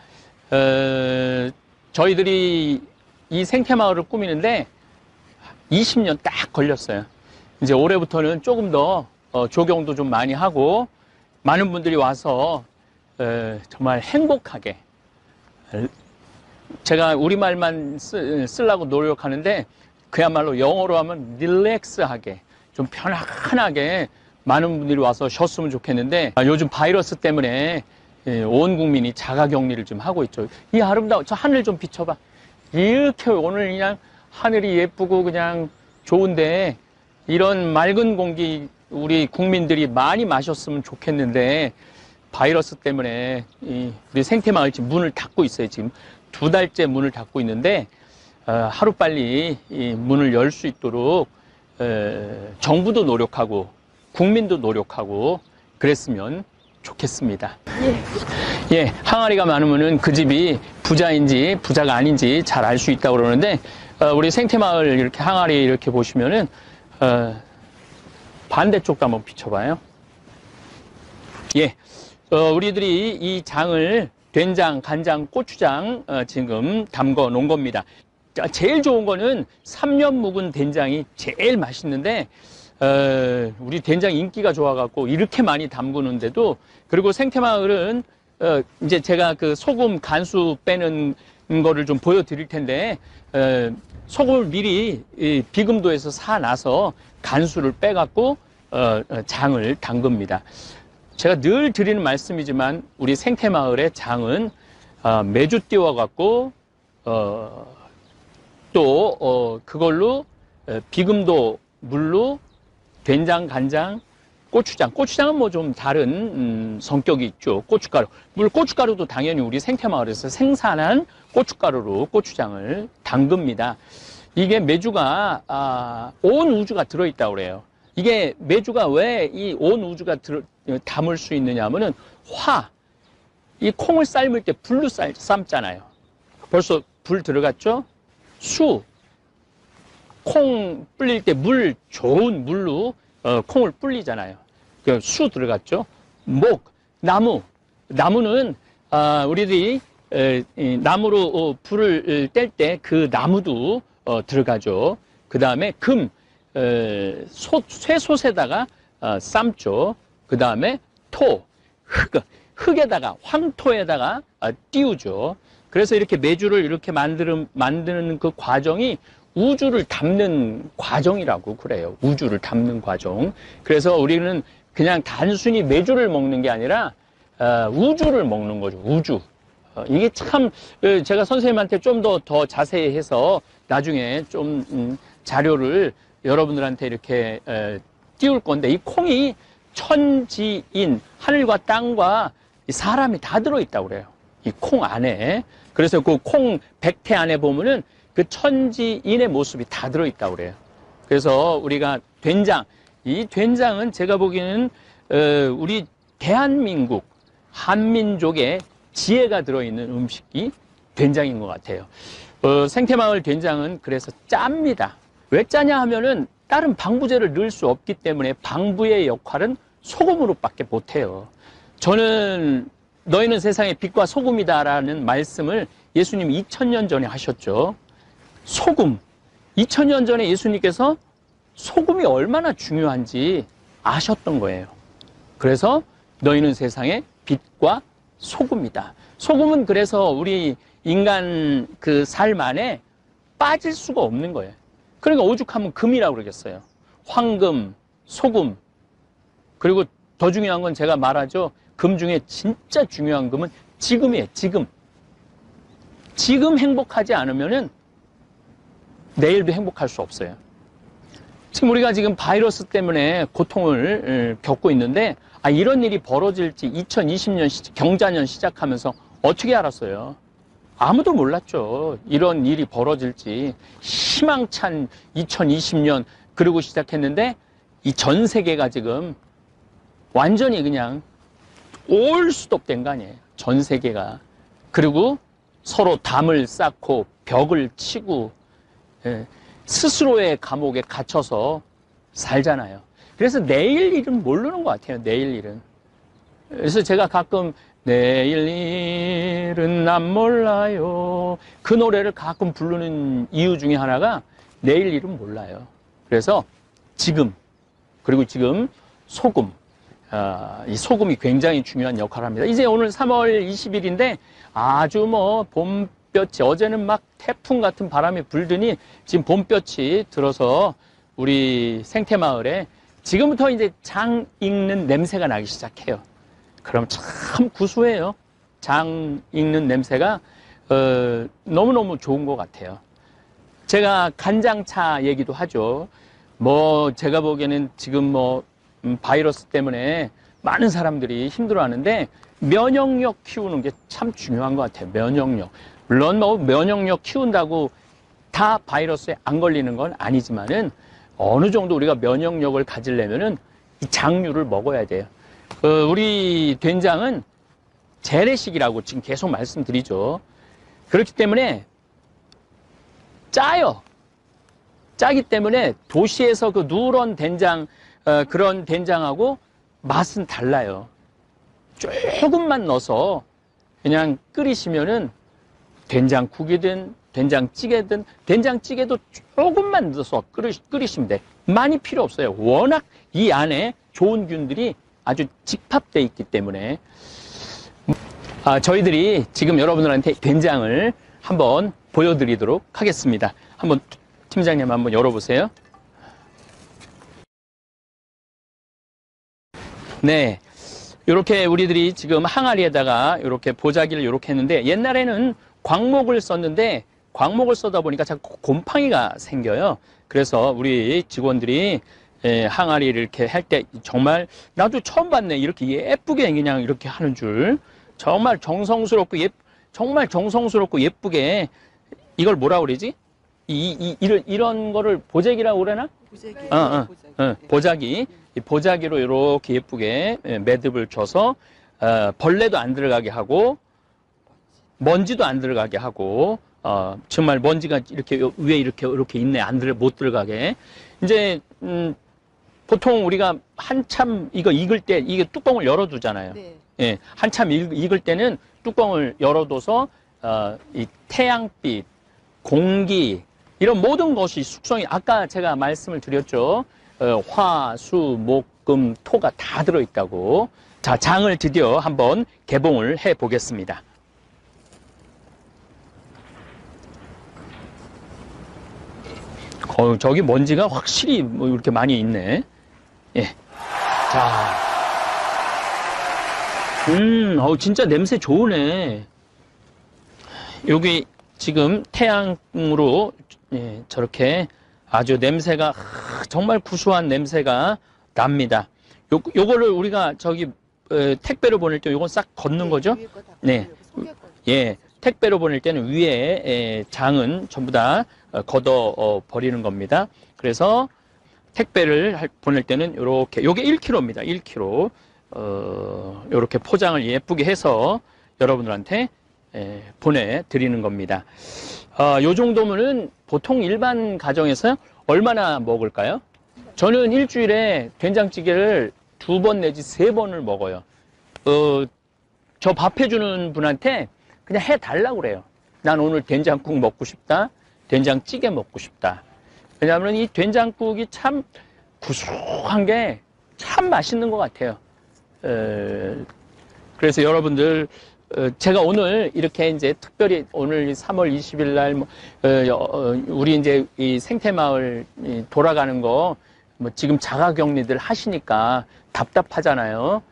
저희들이 이 생태마을을 꾸미는데 20년 딱 걸렸어요. 이제 올해부터는 조금 더 조경도 좀 많이 하고 많은 분들이 와서 정말 행복하게, 제가 우리말만 쓰려고 노력하는데 그야말로 영어로 하면 릴렉스하게, 좀 편안하게 많은 분들이 와서 쉬었으면 좋겠는데 요즘 바이러스 때문에 온 국민이 자가격리를 좀 하고 있죠. 이 아름다운 저 하늘 좀 비춰봐. 이렇게 오늘 그냥 하늘이 예쁘고 그냥 좋은데 이런 맑은 공기 우리 국민들이 많이 마셨으면 좋겠는데 바이러스 때문에 우리 생태마을 지금 문을 닫고 있어요. 지금 2달째 문을 닫고 있는데 하루빨리 이 문을 열 수 있도록 정부도 노력하고 국민도 노력하고 그랬으면 좋겠습니다. 예, 항아리가 많으면은 그 집이 부자인지 부자가 아닌지 잘 알 수 있다고 그러는데 우리 생태마을 이렇게 항아리 이렇게 보시면은 반대쪽도 한번 비춰봐요. 예, 우리들이 이 장을 된장, 간장, 고추장 지금 담궈 놓은 겁니다. 제일 좋은 거는 3년 묵은 된장이 제일 맛있는데 우리 된장 인기가 좋아갖고 이렇게 많이 담그는데도, 그리고 생태마을은 이제 제가 그 소금 간수 빼는 거를 좀 보여드릴 텐데 소금을 미리 비금도에서 사놔서 간수를 빼갖고 장을 담급니다. 제가 늘 드리는 말씀이지만 우리 생태마을의 장은 매주 띄워갖고 또 그걸로 비금도 물로 된장, 간장, 고추장은 뭐 좀 다른 성격이 있죠. 고춧가루. 물론 고춧가루도 당연히 우리 생태마을에서 생산한 고춧가루로 고추장을 담급니다. 이게 메주가 온 우주가 들어있다고 그래요. 이게 메주가 왜 이 온 우주가 담을 수 있느냐 하면은 이 콩을 삶을 때 불로 삶잖아요. 벌써 불 들어갔죠? 콩 불릴 때 좋은 물로 콩을 불리잖아요. 수 들어갔죠? 나무는 우리들이 나무로 불을 뗄 때 그 나무도 들어가죠. 그 다음에 쇠솥에다가 삶죠. 그 다음에 흙에다가 황토에다가 띄우죠. 그래서 이렇게 메주를 이렇게 만드는 그 과정이 우주를 담는 과정이라고 그래요. 우주를 담는 과정. 그래서 우리는 그냥 단순히 메주를 먹는 게 아니라 우주를 먹는 거죠. 우주. 이게 참 제가 선생님한테 좀 더 자세히 해서 나중에 좀 자료를 여러분들한테 이렇게 띄울 건데, 이 콩이 천지인, 하늘과 땅과 사람이 다 들어있다고 그래요. 이 콩 안에. 그래서 그 콩 백태 안에 보면은 그 천지인의 모습이 다 들어있다고 그래요. 그래서 우리가 된장, 이 된장은 제가 보기에는 우리 대한민국, 한민족의 지혜가 들어있는 음식이 된장인 것 같아요. 생태마을 된장은 그래서 짭니다. 왜 짜냐 하면은 다른 방부제를 넣을 수 없기 때문에 방부의 역할은 소금으로밖에 못해요. 저는 너희는 세상의 빛과 소금이다라는 말씀을 예수님이 2000년 전에 하셨죠. 소금. 2000년 전에 예수님께서 소금이 얼마나 중요한지 아셨던 거예요. 그래서 너희는 세상의 빛과 소금이다. 소금은 그래서 우리 인간 그 삶 안에 빠질 수가 없는 거예요. 그러니까 오죽하면 금이라고 그러겠어요. 황금, 소금. 그리고 더 중요한 건 제가 말하죠. 금 중에 진짜 중요한 금은 지금이에요. 지금. 지금 행복하지 않으면은 내일도 행복할 수 없어요. 지금 우리가 지금 바이러스 때문에 고통을 겪고 있는데, 이런 일이 벌어질지 2020년 경자년 시작하면서 어떻게 알았어요? 아무도 몰랐죠. 이런 일이 벌어질지. 희망찬 2020년 그러고 시작했는데 이 전 세계가 지금 완전히 그냥 올 수도 된 거 아니에요. 전 세계가. 그리고 서로 담을 쌓고 벽을 치고 스스로의 감옥에 갇혀서 살잖아요. 그래서 내일 일은 모르는 것 같아요. 내일 일은. 그래서 제가 가끔 내일 일은 난 몰라요. 그 노래를 가끔 부르는 이유 중에 하나가 내일 일은 몰라요. 그래서 지금, 그리고 지금 소금. 이 소금이 굉장히 중요한 역할을 합니다. 이제 오늘 3월 20일인데 아주 봄볕이, 어제는 막 태풍 같은 바람이 불더니 지금 봄볕이 들어서 우리 생태마을에 지금부터 이제 장 익는 냄새가 나기 시작해요. 그럼 참 구수해요. 장 익는 냄새가 너무너무 좋은 것 같아요. 제가 간장차 얘기도 하죠. 제가 보기에는 지금 바이러스 때문에 많은 사람들이 힘들어하는데 면역력 키우는 게 참 중요한 것 같아요. 면역력. 물론 면역력 키운다고 다 바이러스에 안 걸리는 건 아니지만은 어느 정도 우리가 면역력을 가지려면은 이 장류를 먹어야 돼요. 우리 된장은 재래식이라고 지금 계속 말씀드리죠. 그렇기 때문에 짜요. 짜기 때문에 도시에서 그 누런 된장, 그런 된장하고 맛은 달라요. 조금만 넣어서 그냥 끓이시면은 된장국이든 된장찌개든, 된장찌개도 조금만 넣어서 끓이시면 돼. 많이 필요 없어요. 워낙 이 안에 좋은 균들이 아주 집합되어 있기 때문에. 저희들이 지금 여러분들한테 된장을 한번 보여드리도록 하겠습니다. 한번 팀장님 한번 열어보세요. 네, 이렇게 우리들이 지금 항아리에다가 이렇게 보자기를 이렇게 했는데, 옛날에는 광목을 썼는데 광목을 써다 보니까 자꾸 곰팡이가 생겨요. 그래서 우리 직원들이 항아리를 이렇게 할 때 정말 나도 처음 봤네. 이렇게 예쁘게 그냥 이렇게 하는 줄. 정말 정성스럽고 정말 정성스럽고 예쁘게. 이걸 뭐라 그러지? 이런 거를 보자기라고 그러나? 보자기. 보자기. 이 보자기로 이렇게 예쁘게 매듭을 쳐서 벌레도 안 들어가게 하고 먼지도 안 들어가게 하고 정말 먼지가 이렇게 위에 이렇게 있네. 못 들어가게. 이제 보통 우리가 한참 이거 익을 때 이게 뚜껑을 열어두잖아요. 네. 예, 한참 익을 때는 뚜껑을 열어둬서 이 태양빛, 공기 이런 모든 것이 숙성이, 아까 제가 말씀을 드렸죠. 화, 수, 목, 금, 토가 다 들어있다고. 자, 장을 드디어 한번 개봉을 해 보겠습니다. 저기 먼지가 확실히 뭐 이렇게 많이 있네. 예. 자. 진짜 냄새 좋으네. 여기 지금 태양으로, 예, 저렇게 아주 냄새가, 정말 구수한 냄새가 납니다. 요거를 우리가 저기, 택배로 보낼 때 요건 싹 걷는 거죠? 네. 예. 택배로 보낼 때는 위에 장은 전부 다 걷어 버리는 겁니다. 그래서 택배를 보낼 때는 요렇게, 요게 1kg입니다. 1kg. 요렇게 포장을 예쁘게 해서 여러분들한테 보내드리는 겁니다. 요 정도면은 보통 일반 가정에서 얼마나 먹을까요? 저는 일주일에 된장찌개를 2번 내지 3번을 먹어요. 저 밥 해주는 분한테 그냥 해달라고 그래요. 난 오늘 된장국 먹고 싶다. 된장찌개 먹고 싶다. 왜냐하면 이 된장국이 참 구수한 게 참 맛있는 것 같아요. 그래서 여러분들, 제가 오늘 이렇게 이제 특별히 오늘 3월 20일 날, 우리 이제 이 생태마을 돌아가는 거, 뭐 지금 자가격리들 하시니까 답답하잖아요.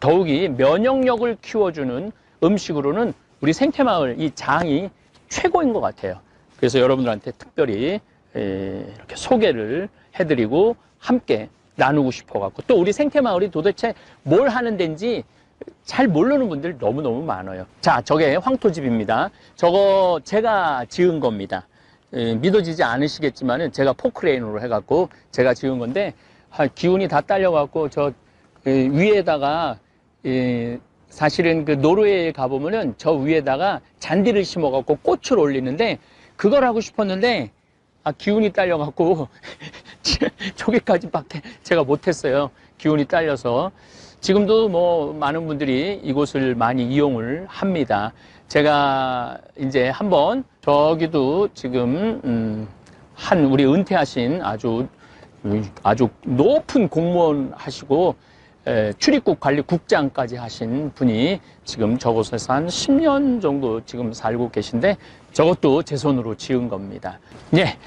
더욱이 면역력을 키워주는 음식으로는 우리 생태마을 이 장이 최고인 것 같아요. 그래서 여러분들한테 특별히 이렇게 소개를 해드리고 함께 나누고 싶어갖고, 또 우리 생태마을이 도대체 뭘 하는 데인지 잘 모르는 분들 너무너무 많아요. 자, 저게 황토집입니다. 저거 제가 지은 겁니다. 믿어지지 않으시겠지만은 제가 포크레인으로 해갖고 제가 지은 건데, 기운이 다 딸려갖고 저 위에다가, 사실은 그 노르웨이에 가보면은 저 위에다가 잔디를 심어갖고 꽃을 올리는데, 그걸 하고 싶었는데, 기운이 딸려갖고 저기까지밖에 제가 못했어요. 기운이 딸려서. 지금도 뭐 많은 분들이 이곳을 많이 이용을 합니다. 제가 이제 한번 저기도 지금 우리 은퇴하신 아주 높은 공무원 하시고 출입국 관리 국장까지 하신 분이 지금 저곳에서 한 10년 정도 지금 살고 계신데, 저것도 제 손으로 지은 겁니다. 예.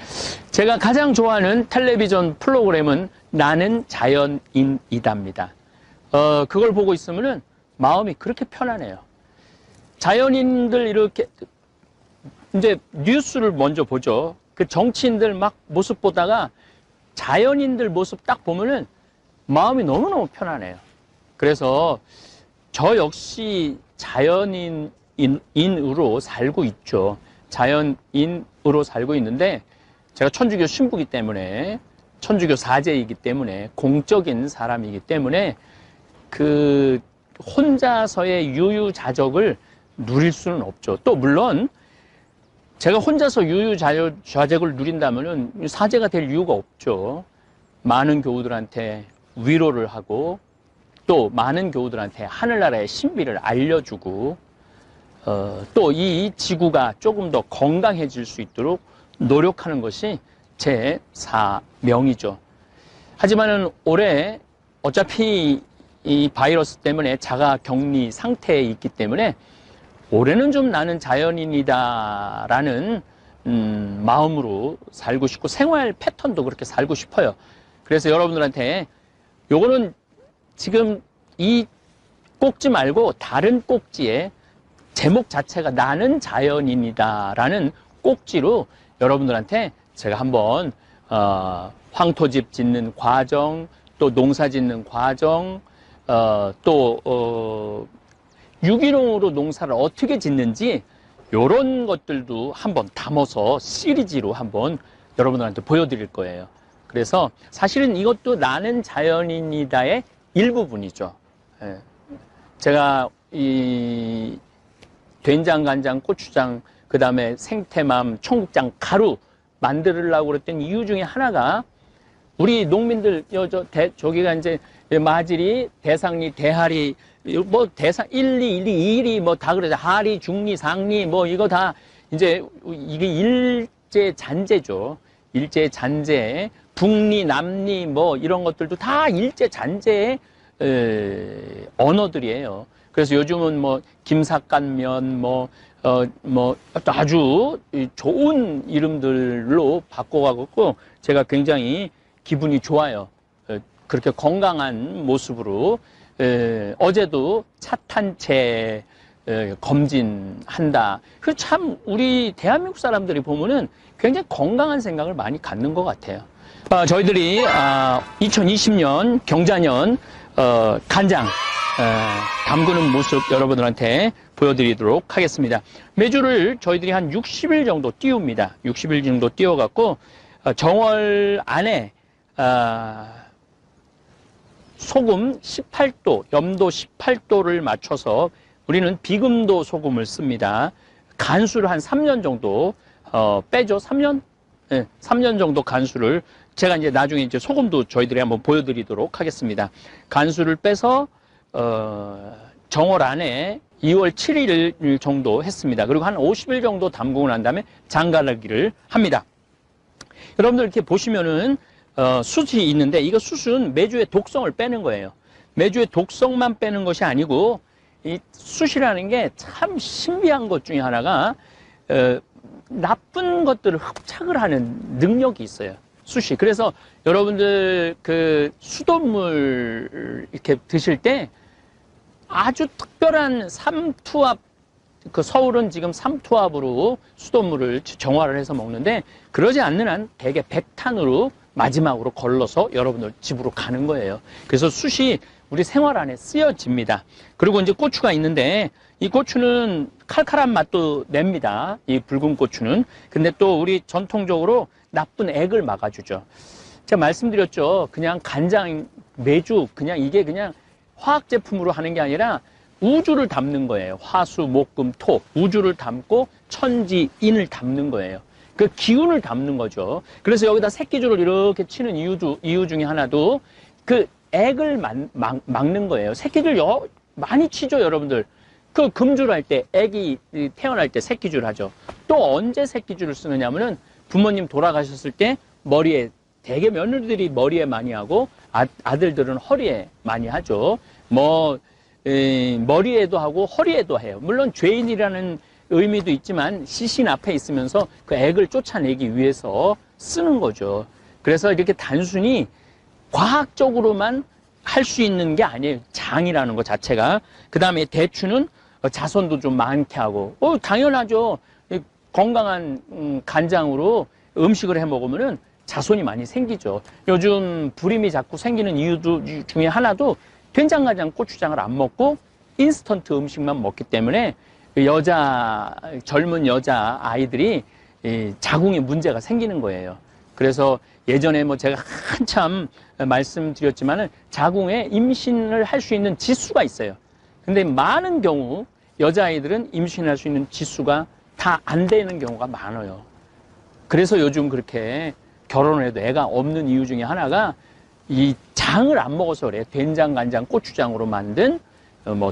제가 가장 좋아하는 텔레비전 프로그램은 나는 자연인이다입니다. 그걸 보고 있으면은 마음이 그렇게 편안해요. 자연인들 이렇게, 이제 뉴스를 먼저 보죠. 그 정치인들 막 모습 보다가 자연인들 모습 딱 보면은 마음이 너무너무 편안해요. 그래서 저 역시 자연인으로 살고 있죠. 자연인으로 살고 있는데, 제가 천주교 신부이기 때문에, 천주교 사제이기 때문에, 공적인 사람이기 때문에 그 혼자서의 유유자적을 누릴 수는 없죠. 또 물론 제가 혼자서 유유자적을 누린다면은 사제가 될 이유가 없죠. 많은 교우들한테 위로를 하고, 또 많은 교우들한테 하늘나라의 신비를 알려주고, 또 이 지구가 조금 더 건강해질 수 있도록 노력하는 것이 제 사명이죠. 하지만은 올해 어차피 이 바이러스 때문에 자가 격리 상태에 있기 때문에 올해는 좀 나는 자연인이다라는 마음으로 살고 싶고, 생활 패턴도 그렇게 살고 싶어요. 그래서 여러분들한테 요거는 지금 이 꼭지 말고 다른 꼭지에 제목 자체가 나는 자연인이다라는 꼭지로 여러분들한테 제가 한번 황토집 짓는 과정, 또 농사 짓는 과정, 또 유기농으로 농사를 어떻게 짓는지 이런 것들도 한번 담아서 시리즈로 한번 여러분들한테 보여드릴 거예요. 그래서 사실은 이것도 나는 자연인이다의 일부분이죠. 제가 이 된장, 간장, 고추장, 그 다음에 생태맘, 청국장, 가루 만들려고 그랬던 이유 중에 하나가, 우리 농민들, 저기가 이제 마질이, 대상리, 대하리, 뭐 대상 1, 2, 1, 2, 2리 뭐 다 그러죠. 하리, 중리, 상리 뭐 이거 다 이제 이게 일제 잔재죠. 일제 잔재, 북리, 남리 뭐 이런 것들도 다 일제 잔재의 언어들이에요. 그래서 요즘은 뭐 김삿갓면 아주 좋은 이름들로 바꿔가고 제가 굉장히 기분이 좋아요. 그렇게 건강한 모습으로 어제도 차 탄 채 검진한다. 그 참 우리 대한민국 사람들이 보면은 굉장히 건강한 생각을 많이 갖는 것 같아요. 저희들이 2020년 경자년 간장 담그는 모습 여러분들한테 보여드리도록 하겠습니다. 메주를 저희들이 한 60일 정도 띄웁니다. 60일 정도 띄워갖고 정월 안에 소금 18도, 염도 18도를 맞춰서 우리는 비금도 소금을 씁니다. 간수를 한 3년 정도 빼죠. 3년? 네, 3년 정도 간수를 제가 이제 나중에 이제 소금도 저희들이 한번 보여드리도록 하겠습니다. 간수를 빼서 정월 안에 2월 7일 정도 했습니다. 그리고 한 50일 정도 담그고 난 다음에 장가르기를 합니다. 여러분들 이렇게 보시면은 숯이 있는데 이거 숯은 메주의 독성을 빼는 거예요. 메주의 독성만 빼는 것이 아니고 이 숯이라는 게 참 신비한 것 중에 하나가 나쁜 것들을 흡착을 하는 능력이 있어요. 숯이. 그래서 여러분들 그 수돗물 이렇게 드실 때 아주 특별한 삼투압, 그 서울은 지금 삼투압으로 수돗물을 정화를 해서 먹는데 그러지 않는 한 대개 백탄으로 마지막으로 걸러서 여러분들 집으로 가는 거예요. 그래서 숯이 우리 생활 안에 쓰여집니다. 그리고 이제 고추가 있는데 이 고추는 칼칼한 맛도 냅니다. 이 붉은 고추는. 근데 또 우리 전통적으로 나쁜 액을 막아주죠. 제가 말씀드렸죠. 그냥 간장, 메주, 그냥 이게 그냥 화학 제품으로 하는 게 아니라 우주를 담는 거예요. 화수, 목, 금, 토. 우주를 담고 천지, 인을 담는 거예요. 그 기운을 담는 거죠. 그래서 여기다 새끼줄을 이렇게 치는 이유 중에 하나도 그 액을 막는 거예요. 새끼줄 많이 치죠, 여러분들. 그 금줄 할 때, 애기 태어날 때 새끼줄 하죠. 또 언제 새끼줄을 쓰느냐면은 부모님 돌아가셨을 때 머리에, 대개 며느리들이 머리에 많이 하고 아들들은 허리에 많이 하죠. 머리에도 하고 허리에도 해요. 물론 죄인이라는 의미도 있지만 시신 앞에 있으면서 그 액을 쫓아내기 위해서 쓰는 거죠. 그래서 이렇게 단순히 과학적으로만 할 수 있는 게 아니에요. 장이라는 것 자체가. 그 다음에 대추는 자손도 좀 많게 하고, 당연하죠. 건강한 간장으로 음식을 해 먹으면은 자손이 많이 생기죠. 요즘 불임이 자꾸 생기는 이유 중에 하나도 된장간장 고추장을 안 먹고 인스턴트 음식만 먹기 때문에 젊은 여자 아이들이 자궁에 문제가 생기는 거예요. 그래서 예전에 제가 한참 말씀드렸지만은 자궁에 임신을 할 수 있는 지수가 있어요. 근데 많은 경우 여자아이들은 임신할 수 있는 지수가 다 안 되는 경우가 많아요. 그래서 요즘 그렇게 결혼을 해도 애가 없는 이유 중에 하나가 이 장을 안 먹어서 그래요. 된장, 간장, 고추장으로 만든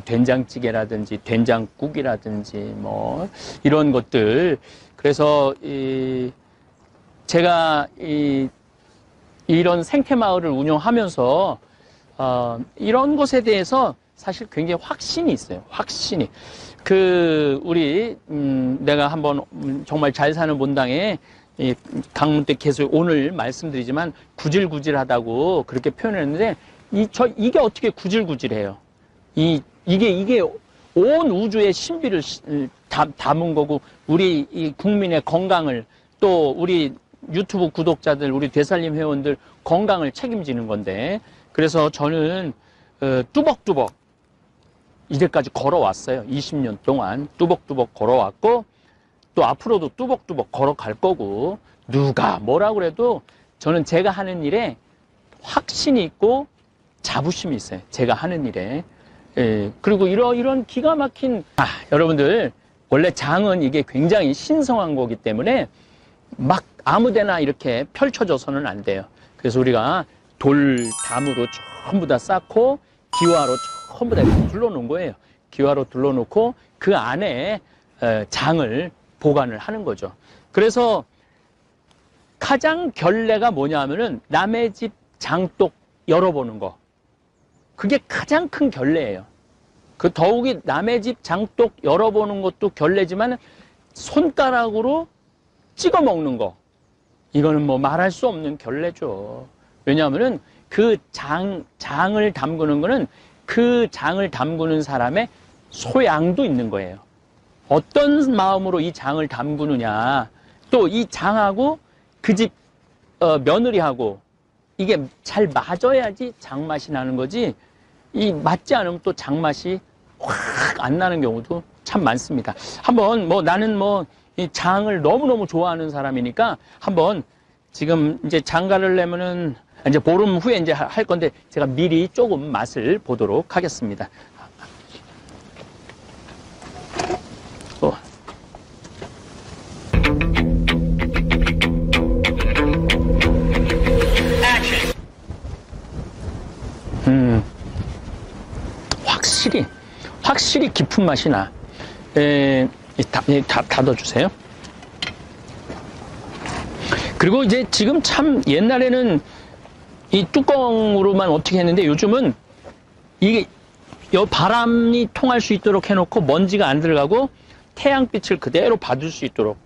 된장찌개라든지 된장국이라든지 이런 것들. 그래서 제가 이런 생태마을을 운영하면서 이런 것에 대해서 사실 굉장히 확신이 있어요. 확신이. 내가 한번 정말 잘 사는 본당에 강문 때 계속 오늘 말씀드리지만 구질구질하다고 그렇게 표현했는데 이게 어떻게 구질구질해요? 이게 온 우주의 신비를 담은 거고 우리 이 국민의 건강을 또 우리 유튜브 구독자들 우리 되살림 회원들 건강을 책임지는 건데 그래서 저는 뚜벅뚜벅 이제까지 걸어왔어요. 20년 동안 뚜벅뚜벅 걸어왔고 또 앞으로도 뚜벅뚜벅 걸어갈 거고 누가 뭐라 그래도 저는 제가 하는 일에 확신이 있고 자부심이 있어요. 제가 하는 일에. 그리고 이런 기가 막힌 여러분들 원래 장은 이게 굉장히 신성한 거기 때문에 막 아무데나 이렇게 펼쳐져서는 안 돼요. 그래서 우리가 돌담으로 전부 다 쌓고 기와로 전부 다 둘러놓은 거예요. 기와로 둘러놓고 그 안에 장을 보관을 하는 거죠. 그래서 가장 결례가 뭐냐 하면은 남의 집 장독 열어보는 거. 그게 가장 큰 결례예요. 그 더욱이 남의 집 장독 열어보는 것도 결례지만 손가락으로 찍어 먹는 거, 이거는 뭐 말할 수 없는 결례죠. 왜냐하면은 그 장을 담그는 거는 그 장을 담그는 사람의 소양도 있는 거예요. 어떤 마음으로 이 장을 담그느냐, 또 이 장하고 그 집 며느리하고 이게 잘 맞아야지 장맛이 나는 거지, 이 맞지 않으면 또 장맛이 확 안 나는 경우도 참 많습니다. 한번 뭐 나는 뭐 이 장을 너무너무 좋아하는 사람이니까 한번 지금 이제 장가를 내면은 이제 보름 후에 이제 할 건데 제가 미리 조금 맛을 보도록 하겠습니다. 확실히 깊은 맛이 나. 닫아주세요. 그리고 이제 지금 참 옛날에는 이 뚜껑으로만 어떻게 했는데 요즘은 이게 바람이 통할 수 있도록 해놓고 먼지가 안 들어가고 태양빛을 그대로 받을 수 있도록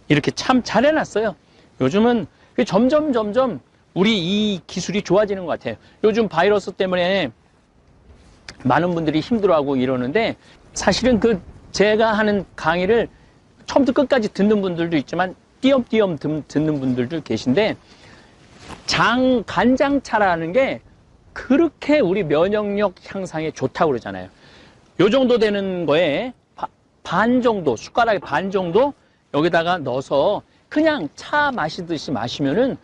이렇게 참 잘 해놨어요. 요즘은 점점 우리 이 기술이 좋아지는 것 같아요. 요즘 바이러스 때문에 많은 분들이 힘들어하고 이러는데 사실은 제가 하는 강의를 처음부터 끝까지 듣는 분들도 있지만 띄엄띄엄 듣는 분들도 계신데 간장차라는 게 그렇게 우리 면역력 향상에 좋다고 그러잖아요. 요 정도 되는 거에 반 정도, 숟가락의 반 정도 여기다가 넣어서 그냥 차 마시듯이 마시면은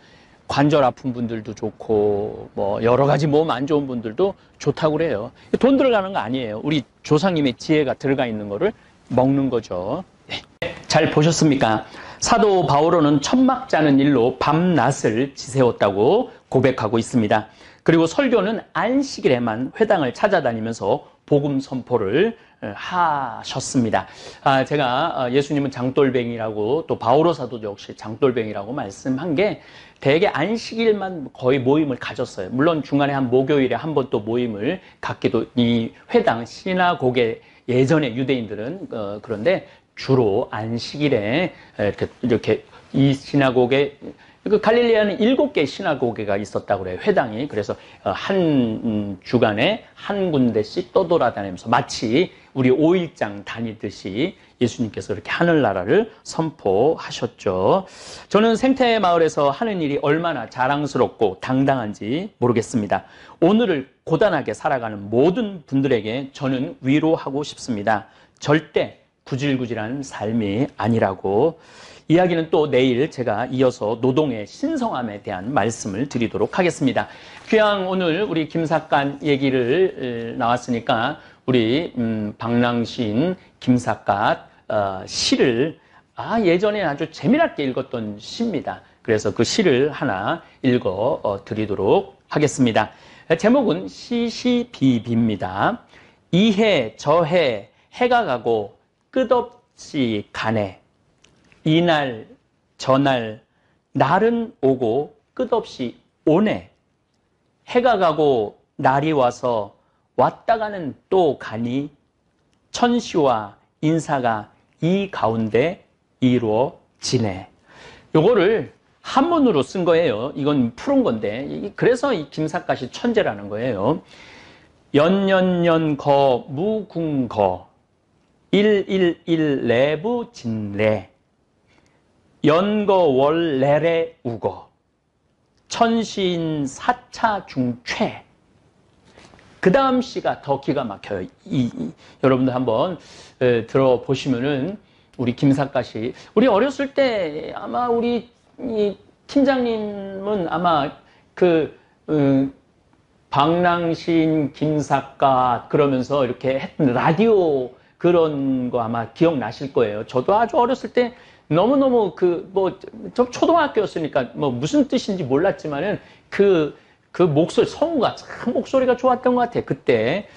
관절 아픈 분들도 좋고 뭐 여러 가지 몸 안 좋은 분들도 좋다고 그래요. 돈 들어가는 거 아니에요. 우리 조상님의 지혜가 들어가 있는 거를 먹는 거죠. 네. 잘 보셨습니까? 사도 바오로는 천막 짜는 일로 밤낮을 지새웠다고 고백하고 있습니다. 그리고 설교는 안식일에만 회당을 찾아다니면서 복음 선포를 하셨습니다. 제가 예수님은 장돌뱅이라고 또 바오로 사도도 역시 장돌뱅이라고 말씀한 게 대개 안식일만 거의 모임을 가졌어요. 물론 중간에 한 목요일에 한 번 또 모임을 갖기도 이 회당 시나고게 예전에 유대인들은 그런데 주로 안식일에 이렇게 이 시나고게 갈릴리아는 7개 시나고게가 있었다고 그래요. 회당이. 그래서 한 주간에 한 군데씩 떠돌아다니면서 마치 우리 5일장 다니듯이 예수님께서 이렇게 하늘나라를 선포하셨죠. 저는 생태마을에서 하는 일이 얼마나 자랑스럽고 당당한지 모르겠습니다. 오늘을 고단하게 살아가는 모든 분들에게 저는 위로하고 싶습니다. 절대 구질구질한 삶이 아니라고. 이야기는 또 내일 제가 이어서 노동의 신성함에 대한 말씀을 드리도록 하겠습니다. 귀양 오늘 우리 김삿간 얘기를 나왔으니까 우리 방랑시인 김삿갓 시를 예전에 아주 재미나게 읽었던 시입니다. 그래서 그 시를 하나 읽어 드리도록 하겠습니다. 제목은 시시비비입니다. 이해 저해 해가 가고 끝없이 가네. 이날 저날 날은 오고 끝없이 오네. 해가 가고 날이 와서 왔다가는 또 가니 천시와 인사가 이 가운데 이루어지네. 요거를 한문으로 쓴 거예요. 이건 푸른 건데 그래서 이 김삿갓이 천재라는 거예요. 연년년거 무궁거 111 내부 진래 연거월래래 우거 천신 사차 중최. 그 다음 시가 더 기가 막혀요. 여러분들 한번 들어보시면은 우리 김삿갓이 우리 어렸을 때 아마 우리 팀장님은 아마 방랑신 김삿갓 그러면서 이렇게 했던 라디오 그런 거 아마 기억나실 거예요. 저도 아주 어렸을 때 너무너무 저 초등학교였으니까 뭐 무슨 뜻인지 몰랐지만은 그 목소리, 성우가 참 목소리가 좋았던 것 같아요. 그때,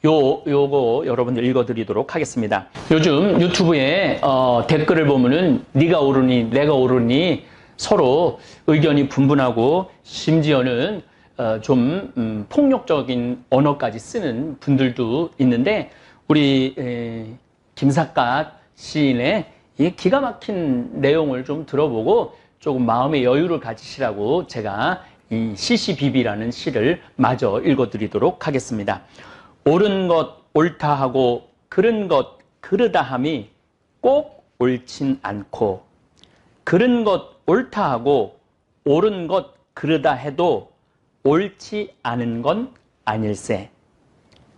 요거 여러분들 읽어드리도록 하겠습니다. 요즘 유튜브에, 댓글을 보면은 네가 옳으니, 내가 옳으니 서로 의견이 분분하고 심지어는, 좀 폭력적인 언어까지 쓰는 분들도 있는데 우리 김삿갓 시인의 이 기가 막힌 내용을 좀 들어보고 조금 마음의 여유를 가지시라고 제가 이 시시비비라는 시를 마저 읽어드리도록 하겠습니다. 옳은 것 옳다 하고 그른 것 그르다 함이 꼭 옳진 않고 그른 것 옳다 하고 옳은 것 그르다 해도 옳지 않은 건 아닐세.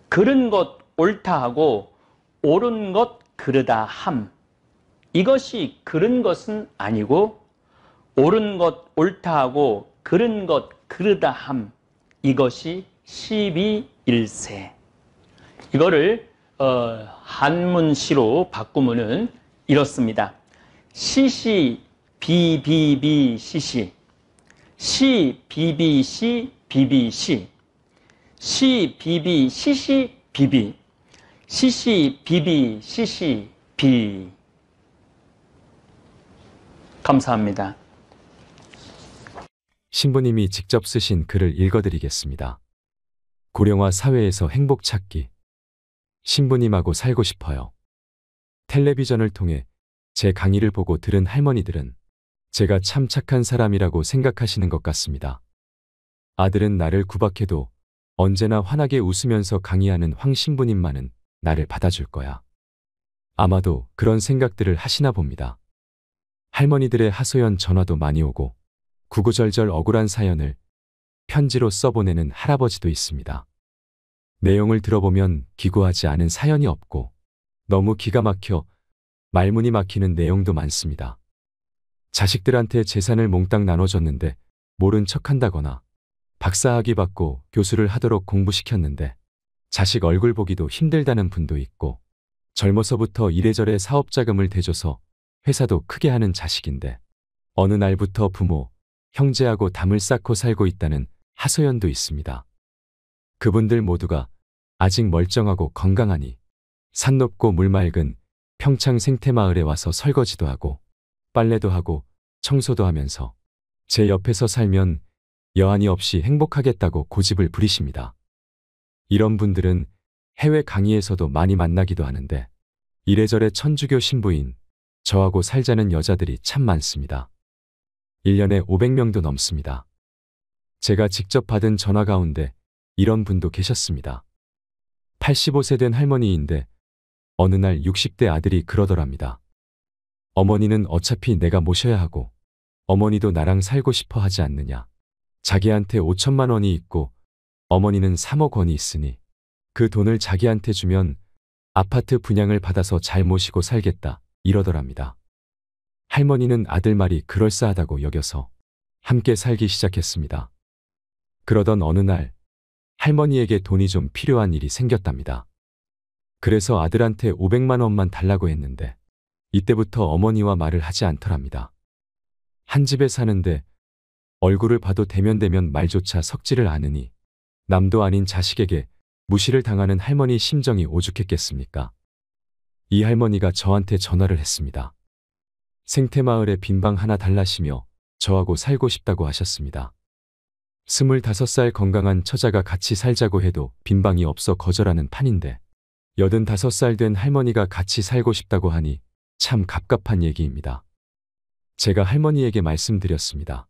그른 것 옳다 하고 옳은 것 그르다 함. 이것이 그른 것은 아니고 옳은 것 옳다 하고 그른 것 그르다 함. 이것이 시비일세. 이거를 한문시로 바꾸면은 이렇습니다. 시시 비비비 시시 시 비비 시 비비 시 시 비비 시시 비비 시시 비비 시시 비. 감사합니다. 신부님이 직접 쓰신 글을 읽어드리겠습니다. 고령화 사회에서 행복 찾기. 신부님하고 살고 싶어요. 텔레비전을 통해 제 강의를 보고 들은 할머니들은 제가 참 착한 사람이라고 생각하시는 것 같습니다. 아들은 나를 구박해도 언제나 환하게 웃으면서 강의하는 황 신부님만은 나를 받아줄 거야. 아마도 그런 생각들을 하시나 봅니다. 할머니들의 하소연 전화도 많이 오고 구구절절 억울한 사연을 편지로 써보내는 할아버지도 있습니다. 내용을 들어보면 기구하지 않은 사연이 없고 너무 기가 막혀 말문이 막히는 내용도 많습니다. 자식들한테 재산을 몽땅 나눠줬는데 모른 척한다거나 박사학위 받고 교수를 하도록 공부시켰는데 자식 얼굴 보기도 힘들다는 분도 있고 젊어서부터 이래저래 사업자금을 대줘서 회사도 크게 하는 자식인데 어느 날부터 부모, 형제하고 담을 쌓고 살고 있다는 하소연도 있습니다. 그분들 모두가 아직 멀쩡하고 건강하니 산 높고 물 맑은 평창 생태마을에 와서 설거지도 하고 빨래도 하고 청소도 하면서 제 옆에서 살면 여한이 없이 행복하겠다고 고집을 부리십니다. 이런 분들은 해외 강의에서도 많이 만나기도 하는데 이래저래 천주교 신부인 저하고 살자는 여자들이 참 많습니다. 1년에 500명도 넘습니다. 제가 직접 받은 전화 가운데 이런 분도 계셨습니다. 85세 된 할머니인데 어느 날 60대 아들이 그러더랍니다. 어머니는 어차피 내가 모셔야 하고 어머니도 나랑 살고 싶어 하지 않느냐. 자기한테 5천만 원이 있고 어머니는 3억 원이 있으니 그 돈을 자기한테 주면 아파트 분양을 받아서 잘 모시고 살겠다 이러더랍니다. 할머니는 아들 말이 그럴싸하다고 여겨서 함께 살기 시작했습니다. 그러던 어느 날 할머니에게 돈이 좀 필요한 일이 생겼답니다. 그래서 아들한테 500만 원만 달라고 했는데 이때부터 어머니와 말을 하지 않더랍니다. 한 집에 사는데 얼굴을 봐도 대면대면 말조차 섞지를 않으니 남도 아닌 자식에게 무시를 당하는 할머니 심정이 오죽했겠습니까? 이 할머니가 저한테 전화를 했습니다. 생태마을에 빈방 하나 달라시며 저하고 살고 싶다고 하셨습니다. 25살 건강한 처자가 같이 살자고 해도 빈방이 없어 거절하는 판인데 85살 된 할머니가 같이 살고 싶다고 하니 참 갑갑한 얘기입니다. 제가 할머니에게 말씀드렸습니다.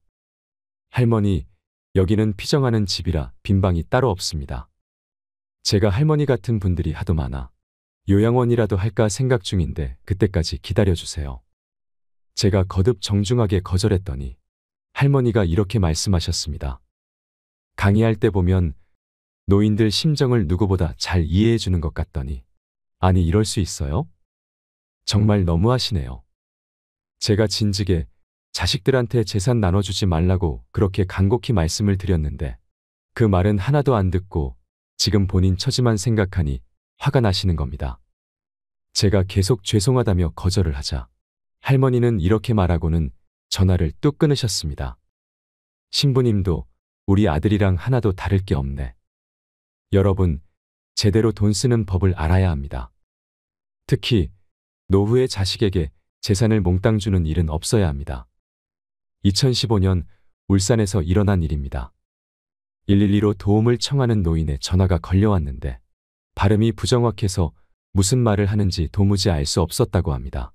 할머니, 여기는 피정하는 집이라 빈방이 따로 없습니다. 제가 할머니 같은 분들이 하도 많아 요양원이라도 할까 생각 중인데 그때까지 기다려주세요. 제가 거듭 정중하게 거절했더니 할머니가 이렇게 말씀하셨습니다. 강의할 때 보면 노인들 심정을 누구보다 잘 이해해 주는 것 같더니 아니 이럴 수 있어요? 정말 너무하시네요. 제가 진즉에 자식들한테 재산 나눠주지 말라고 그렇게 간곡히 말씀을 드렸는데 그 말은 하나도 안 듣고 지금 본인 처지만 생각하니 화가 나시는 겁니다. 제가 계속 죄송하다며 거절을 하자 할머니는 이렇게 말하고는 전화를 뚝 끊으셨습니다. 신부님도 우리 아들이랑 하나도 다를 게 없네. 여러분, 제대로 돈 쓰는 법을 알아야 합니다. 특히 노후의 자식에게 재산을 몽땅 주는 일은 없어야 합니다. 2015년 울산에서 일어난 일입니다. 112로 도움을 청하는 노인의 전화가 걸려왔는데 발음이 부정확해서 무슨 말을 하는지 도무지 알 수 없었다고 합니다.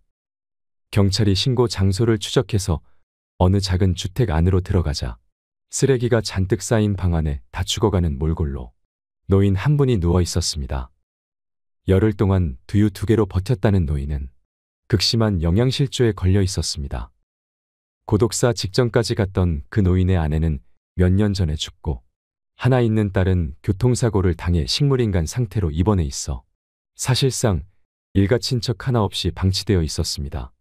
경찰이 신고 장소를 추적해서 어느 작은 주택 안으로 들어가자 쓰레기가 잔뜩 쌓인 방 안에 다 죽어가는 몰골로 노인 한 분이 누워 있었습니다. 열흘 동안 두유 2개로 버텼다는 노인은 극심한 영양실조에 걸려 있었습니다. 고독사 직전까지 갔던 그 노인의 아내는 몇 년 전에 죽고 하나 있는 딸은 교통사고를 당해 식물인간 상태로 입원해 있어 사실상 일가 친척 하나 없이 방치되어 있었습니다.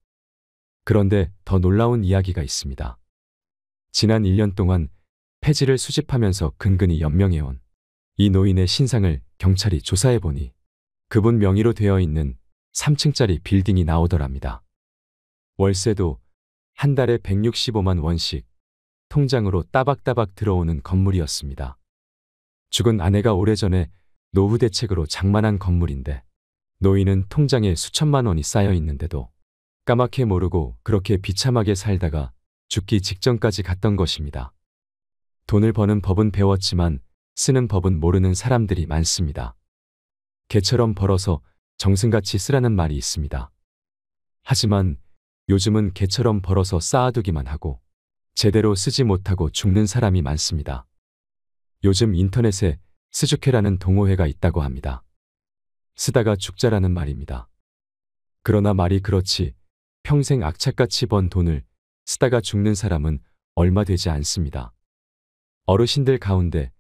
그런데 더 놀라운 이야기가 있습니다. 지난 1년 동안 폐지를 수집하면서 근근히 연명해온 이 노인의 신상을 경찰이 조사해보니 그분 명의로 되어 있는 3층짜리 빌딩이 나오더랍니다. 월세도 한 달에 165만 원씩 통장으로 따박따박 들어오는 건물이었습니다. 죽은 아내가 오래전에 노후 대책으로 장만한 건물인데 노인은 통장에 수천만 원이 쌓여 있는데도 까맣게 모르고 그렇게 비참하게 살다가 죽기 직전까지 갔던 것입니다. 돈을 버는 법은 배웠지만 쓰는 법은 모르는 사람들이 많습니다. 개처럼 벌어서 정승같이 쓰라는 말이 있습니다. 하지만 요즘은 개처럼 벌어서 쌓아두기만 하고 제대로 쓰지 못하고 죽는 사람이 많습니다. 요즘 인터넷에 스주케라는 동호회가 있다고 합니다. 쓰다가 죽자라는 말입니다. 그러나 말이 그렇지 평생 악착같이 번 돈을 쓰다가 죽는 사람은 얼마 되지 않습니다. 어르신들 가운데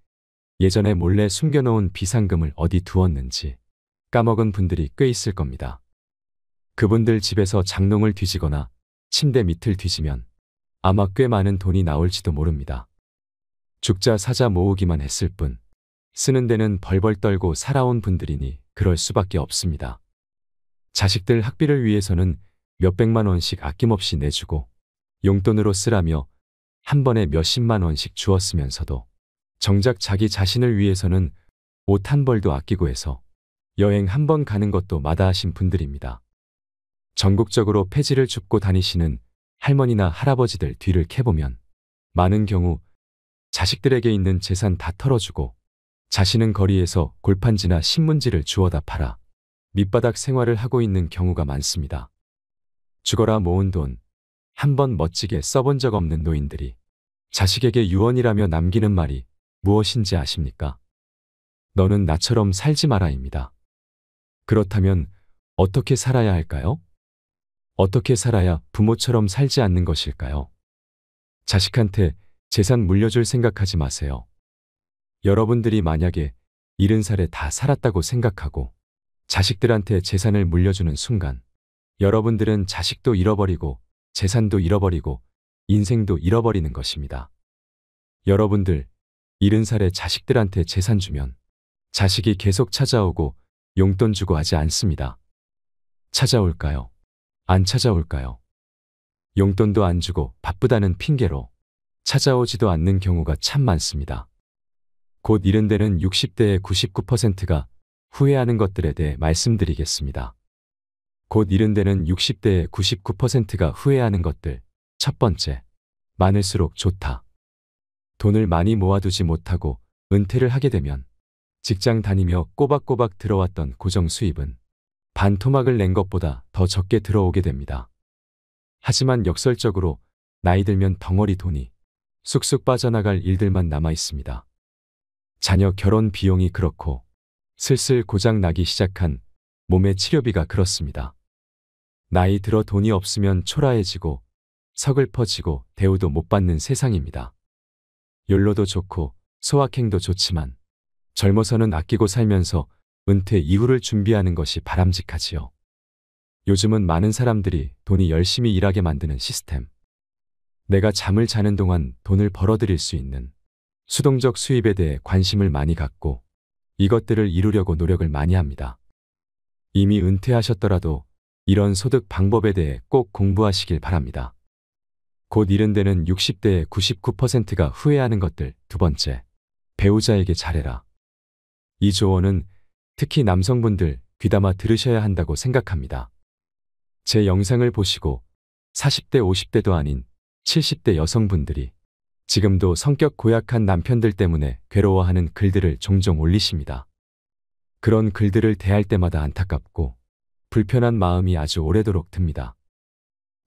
예전에 몰래 숨겨놓은 비상금을 어디 두었는지 까먹은 분들이 꽤 있을 겁니다. 그분들 집에서 장롱을 뒤지거나 침대 밑을 뒤지면 아마 꽤 많은 돈이 나올지도 모릅니다. 죽자 사자 모으기만 했을 뿐 쓰는 데는 벌벌 떨고 살아온 분들이니 그럴 수밖에 없습니다. 자식들 학비를 위해서는 몇백만 원씩 아낌없이 내주고 용돈으로 쓰라며 한 번에 몇십만 원씩 주었으면서도 정작 자기 자신을 위해서는 옷 한 벌도 아끼고 해서 여행 한 번 가는 것도 마다하신 분들입니다. 전국적으로 폐지를 줍고 다니시는 할머니나 할아버지들 뒤를 캐보면 많은 경우 자식들에게 있는 재산 다 털어주고 자신은 거리에서 골판지나 신문지를 주워다 팔아 밑바닥 생활을 하고 있는 경우가 많습니다. 죽어라 모은 돈 한 번 멋지게 써본 적 없는 노인들이 자식에게 유언이라며 남기는 말이 무엇인지 아십니까? 너는 나처럼 살지 마라입니다. 그렇다면 어떻게 살아야 할까요? 어떻게 살아야 부모처럼 살지 않는 것일까요? 자식한테 재산 물려줄 생각하지 마세요. 여러분들이 만약에 70살에 다 살았다고 생각하고 자식들한테 재산을 물려주는 순간 여러분들은 자식도 잃어버리고 재산도 잃어버리고 인생도 잃어버리는 것입니다. 여러분들 70살에 자식들한테 재산 주면 자식이 계속 찾아오고 용돈 주고 하지 않습니다. 찾아올까요? 안 찾아올까요? 용돈도 안 주고 바쁘다는 핑계로 찾아오지도 않는 경우가 참 많습니다. 곧 이른 데는 60대의 99%가 후회하는 것들에 대해 말씀드리겠습니다. 곧 이른 데는 60대의 99%가 후회하는 것들. 첫 번째, 많을수록 좋다. 돈을 많이 모아두지 못하고 은퇴를 하게 되면 직장 다니며 꼬박꼬박 들어왔던 고정 수입은 반토막을 낸 것보다 더 적게 들어오게 됩니다. 하지만 역설적으로 나이 들면 덩어리 돈이 쑥쑥 빠져나갈 일들만 남아 있습니다. 자녀 결혼 비용이 그렇고 슬슬 고장 나기 시작한 몸의 치료비가 그렇습니다. 나이 들어 돈이 없으면 초라해지고 서글퍼지고 대우도 못 받는 세상입니다. 욜로도 좋고 소확행도 좋지만 젊어서는 아끼고 살면서 은퇴 이후를 준비하는 것이 바람직하지요. 요즘은 많은 사람들이 돈이 열심히 일하게 만드는 시스템. 내가 잠을 자는 동안 돈을 벌어들일 수 있는 수동적 수입에 대해 관심을 많이 갖고 이것들을 이루려고 노력을 많이 합니다. 이미 은퇴하셨더라도 이런 소득 방법에 대해 꼭 공부하시길 바랍니다. 곧 이른 데는 60대의 99%가 후회하는 것들. 두 번째, 배우자에게 잘해라. 이 조언은 특히 남성분들 귀담아 들으셔야 한다고 생각합니다. 제 영상을 보시고 40대 50대도 아닌 70대 여성분들이 지금도 성격 고약한 남편들 때문에 괴로워하는 글들을 종종 올리십니다. 그런 글들을 대할 때마다 안타깝고 불편한 마음이 아주 오래도록 듭니다.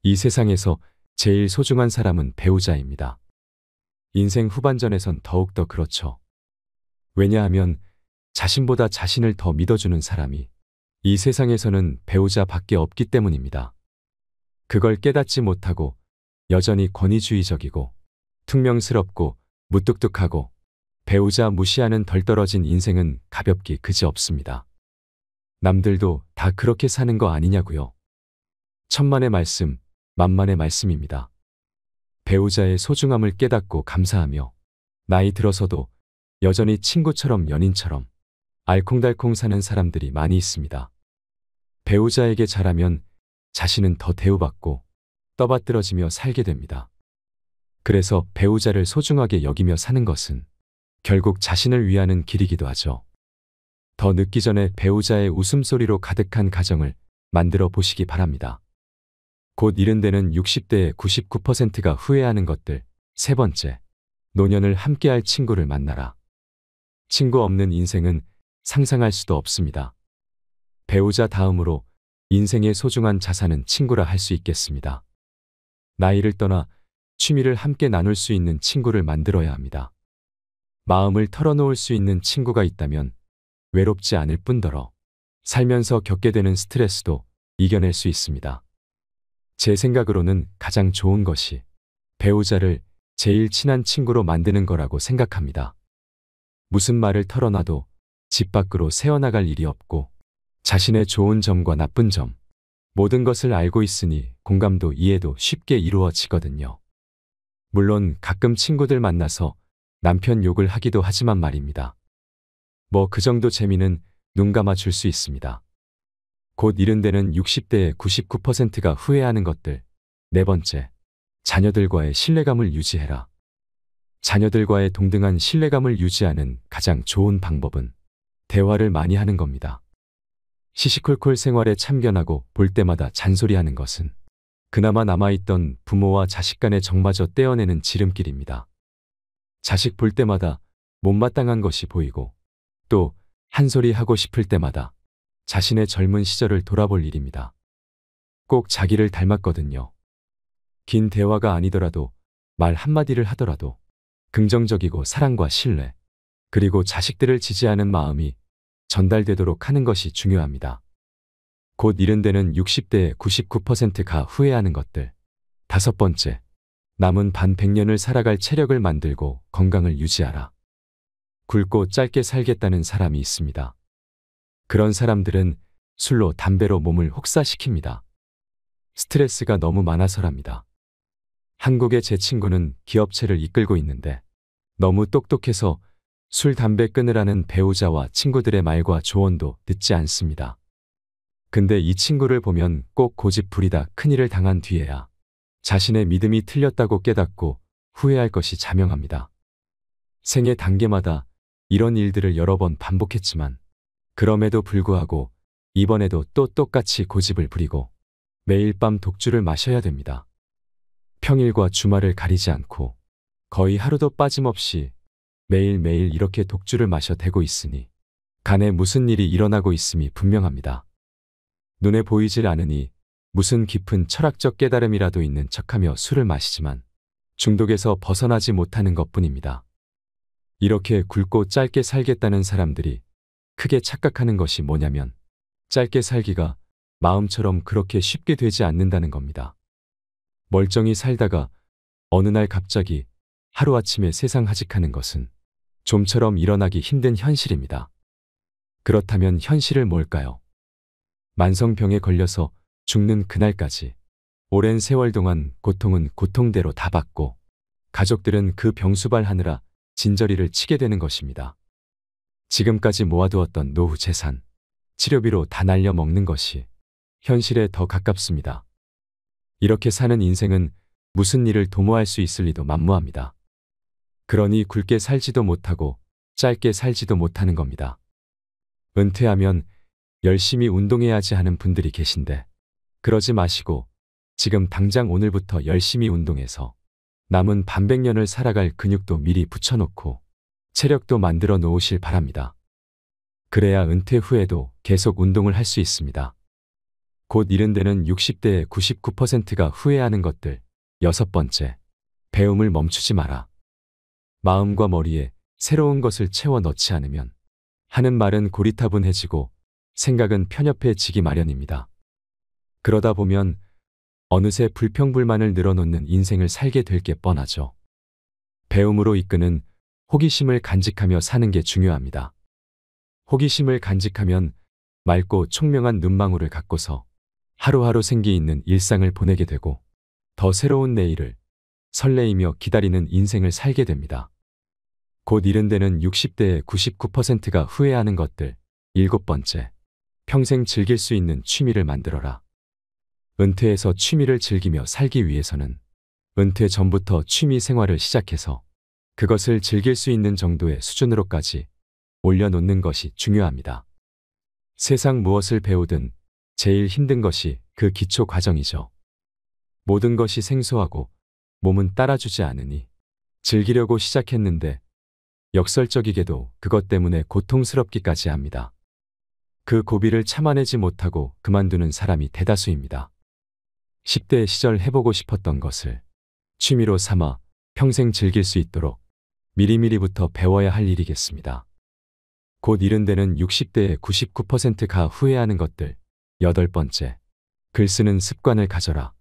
이 세상에서 제일 소중한 사람은 배우자입니다. 인생 후반전에선 더욱더 그렇죠. 왜냐하면 자신보다 자신을 더 믿어주는 사람이 이 세상에서는 배우자밖에 없기 때문입니다. 그걸 깨닫지 못하고 여전히 권위주의적이고 퉁명스럽고 무뚝뚝하고 배우자 무시하는 덜 떨어진 인생은 가볍기 그지없습니다. 남들도 다 그렇게 사는 거 아니냐고요. 천만의 말씀, 만만의 말씀입니다. 배우자의 소중함을 깨닫고 감사하며 나이 들어서도 여전히 친구처럼 연인처럼 알콩달콩 사는 사람들이 많이 있습니다. 배우자에게 잘하면 자신은 더 대우받고 떠받들어지며 살게 됩니다. 그래서 배우자를 소중하게 여기며 사는 것은 결국 자신을 위하는 길이기도 하죠. 더 늦기 전에 배우자의 웃음소리로 가득한 가정을 만들어 보시기 바랍니다. 곧 이른 데는 60대의 99%가 후회하는 것들. 세 번째, 노년을 함께할 친구를 만나라. 친구 없는 인생은 상상할 수도 없습니다. 배우자 다음으로 인생의 소중한 자산은 친구라 할 수 있겠습니다. 나이를 떠나 취미를 함께 나눌 수 있는 친구를 만들어야 합니다. 마음을 털어놓을 수 있는 친구가 있다면 외롭지 않을 뿐더러 살면서 겪게 되는 스트레스도 이겨낼 수 있습니다. 제 생각으로는 가장 좋은 것이 배우자를 제일 친한 친구로 만드는 거라고 생각합니다. 무슨 말을 털어놔도 집 밖으로 새어나갈 일이 없고 자신의 좋은 점과 나쁜 점, 모든 것을 알고 있으니 공감도 이해도 쉽게 이루어지거든요. 물론 가끔 친구들 만나서 남편 욕을 하기도 하지만 말입니다. 뭐 그 정도 재미는 눈 감아 줄 수 있습니다. 곧 이른 데는 60대의 99%가 후회하는 것들. 네 번째, 자녀들과의 신뢰감을 유지해라. 자녀들과의 동등한 신뢰감을 유지하는 가장 좋은 방법은 대화를 많이 하는 겁니다. 시시콜콜 생활에 참견하고 볼 때마다 잔소리하는 것은 그나마 남아있던 부모와 자식 간의 정마저 떼어내는 지름길입니다. 자식 볼 때마다 못마땅한 것이 보이고 또 한 소리 하고 싶을 때마다 자신의 젊은 시절을 돌아볼 일입니다. 꼭 자기를 닮았거든요. 긴 대화가 아니더라도 말 한마디를 하더라도 긍정적이고 사랑과 신뢰, 그리고 자식들을 지지하는 마음이 전달되도록 하는 것이 중요합니다. 곧 이른 데는 60대의 99%가 후회하는 것들. 다섯 번째, 남은 반 100년을 살아갈 체력을 만들고 건강을 유지하라. 굵고 짧게 살겠다는 사람이 있습니다. 그런 사람들은 술로 담배로 몸을 혹사시킵니다. 스트레스가 너무 많아서랍니다. 한국의 제 친구는 기업체를 이끌고 있는데 너무 똑똑해서 술, 담배 끊으라는 배우자와 친구들의 말과 조언도 듣지 않습니다. 근데 이 친구를 보면 꼭 고집 부리다 큰일을 당한 뒤에야 자신의 믿음이 틀렸다고 깨닫고 후회할 것이 자명합니다. 생애 단계마다 이런 일들을 여러 번 반복했지만 그럼에도 불구하고 이번에도 또 똑같이 고집을 부리고 매일 밤 독주를 마셔야 됩니다. 평일과 주말을 가리지 않고 거의 하루도 빠짐없이 매일매일 이렇게 독주를 마셔 대고 있으니 간에 무슨 일이 일어나고 있음이 분명합니다. 눈에 보이질 않으니 무슨 깊은 철학적 깨달음이라도 있는 척하며 술을 마시지만 중독에서 벗어나지 못하는 것뿐입니다. 이렇게 굵고 짧게 살겠다는 사람들이 크게 착각하는 것이 뭐냐면 짧게 살기가 마음처럼 그렇게 쉽게 되지 않는다는 겁니다. 멀쩡히 살다가 어느 날 갑자기 하루아침에 세상 하직하는 것은 좀처럼 일어나기 힘든 현실입니다. 그렇다면 현실을 뭘까요? 만성병에 걸려서 죽는 그날까지 오랜 세월 동안 고통은 고통대로 다 받고 가족들은 그 병수발하느라 진저리를 치게 되는 것입니다. 지금까지 모아두었던 노후 재산, 치료비로 다 날려 먹는 것이 현실에 더 가깝습니다. 이렇게 사는 인생은 무슨 일을 도모할 수 있을 리도 만무합니다. 그러니 굵게 살지도 못하고 짧게 살지도 못하는 겁니다. 은퇴하면 열심히 운동해야지 하는 분들이 계신데 그러지 마시고 지금 당장 오늘부터 열심히 운동해서 남은 반백년을 살아갈 근육도 미리 붙여놓고 체력도 만들어 놓으실 바랍니다. 그래야 은퇴 후에도 계속 운동을 할 수 있습니다. 곧 이른 데는 60대의 99%가 후회하는 것들. 6번째, 배움을 멈추지 마라. 마음과 머리에 새로운 것을 채워 넣지 않으면 하는 말은 고리타분해지고 생각은 편협해지기 마련입니다. 그러다 보면 어느새 불평불만을 늘어놓는 인생을 살게 될 게 뻔하죠. 배움으로 이끄는 호기심을 간직하며 사는 게 중요합니다. 호기심을 간직하면 맑고 총명한 눈망울을 갖고서 하루하루 생기 있는 일상을 보내게 되고 더 새로운 내일을 설레이며 기다리는 인생을 살게 됩니다. 곧 이른 데는 60대의 99%가 후회하는 것들. 7번째, 평생 즐길 수 있는 취미를 만들어라. 은퇴해서 취미를 즐기며 살기 위해서는 은퇴 전부터 취미 생활을 시작해서 그것을 즐길 수 있는 정도의 수준으로까지 올려놓는 것이 중요합니다. 세상 무엇을 배우든 제일 힘든 것이 그 기초 과정이죠. 모든 것이 생소하고 몸은 따라주지 않으니 즐기려고 시작했는데 역설적이게도 그것 때문에 고통스럽기까지 합니다. 그 고비를 참아내지 못하고 그만두는 사람이 대다수입니다. 10대 시절 해보고 싶었던 것을 취미로 삼아 평생 즐길 수 있도록 미리미리부터 배워야 할 일이겠습니다. 곧 이른 데는 60대의 99%가 후회하는 것들. 8번째, 글쓰는 습관을 가져라.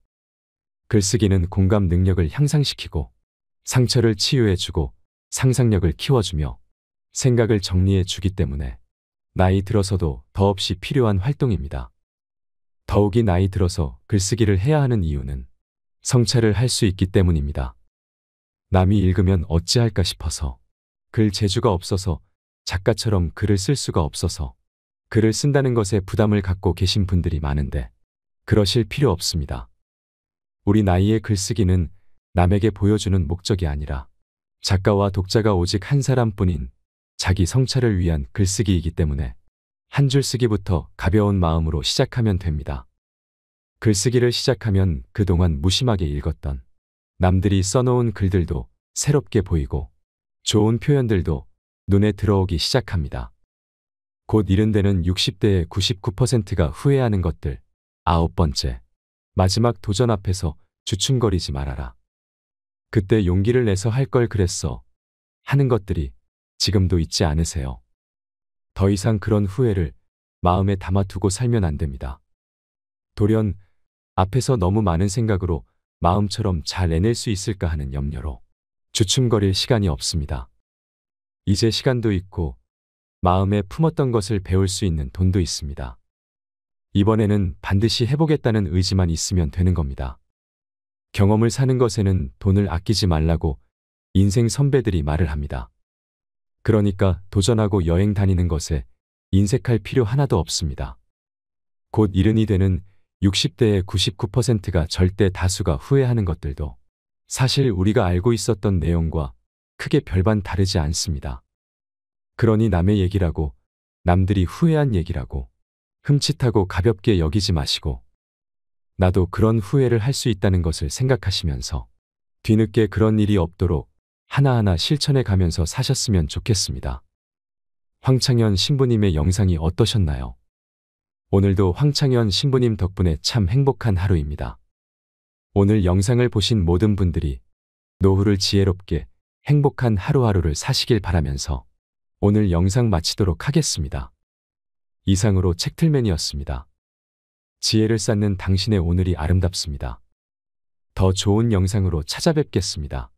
글쓰기는 공감 능력을 향상시키고 상처를 치유해주고 상상력을 키워주며 생각을 정리해주기 때문에 나이 들어서도 더없이 필요한 활동입니다. 더욱이 나이 들어서 글쓰기를 해야 하는 이유는 성찰을 할 수 있기 때문입니다. 남이 읽으면 어찌할까 싶어서, 글 재주가 없어서, 작가처럼 글을 쓸 수가 없어서 글을 쓴다는 것에 부담을 갖고 계신 분들이 많은데 그러실 필요 없습니다. 우리 나이의 글쓰기는 남에게 보여주는 목적이 아니라 작가와 독자가 오직 한 사람뿐인 자기 성찰을 위한 글쓰기이기 때문에 한 줄 쓰기부터 가벼운 마음으로 시작하면 됩니다. 글쓰기를 시작하면 그동안 무심하게 읽었던 남들이 써놓은 글들도 새롭게 보이고 좋은 표현들도 눈에 들어오기 시작합니다. 곧 이른 데는 60대의 99%가 후회하는 것들. 9번째, 마지막 도전 앞에서 주춤거리지 말아라. 그때 용기를 내서 할 걸 그랬어 하는 것들이 지금도 있지 않으세요? 더 이상 그런 후회를 마음에 담아두고 살면 안 됩니다. 돌연 앞에서 너무 많은 생각으로 마음처럼 잘 해낼 수 있을까 하는 염려로 주춤거릴 시간이 없습니다. 이제 시간도 있고 마음에 품었던 것을 배울 수 있는 돈도 있습니다. 이번에는 반드시 해보겠다는 의지만 있으면 되는 겁니다. 경험을 사는 것에는 돈을 아끼지 말라고 인생 선배들이 말을 합니다. 그러니까 도전하고 여행 다니는 것에 인색할 필요 하나도 없습니다. 곧 이른이 되는 60대의 99%가 절대 다수가 후회하는 것들도 사실 우리가 알고 있었던 내용과 크게 별반 다르지 않습니다. 그러니 남의 얘기라고, 남들이 후회한 얘기라고 흠칫하고 가볍게 여기지 마시고 나도 그런 후회를 할 수 있다는 것을 생각하시면서 뒤늦게 그런 일이 없도록 하나하나 실천해 가면서 사셨으면 좋겠습니다. 황창현 신부님의 영상이 어떠셨나요? 오늘도 황창현 신부님 덕분에 참 행복한 하루입니다. 오늘 영상을 보신 모든 분들이 노후를 지혜롭게 행복한 하루하루를 사시길 바라면서 오늘 영상 마치도록 하겠습니다. 이상으로 책틀맨이었습니다. 지혜를 쌓는 당신의 오늘이 아름답습니다. 더 좋은 영상으로 찾아뵙겠습니다.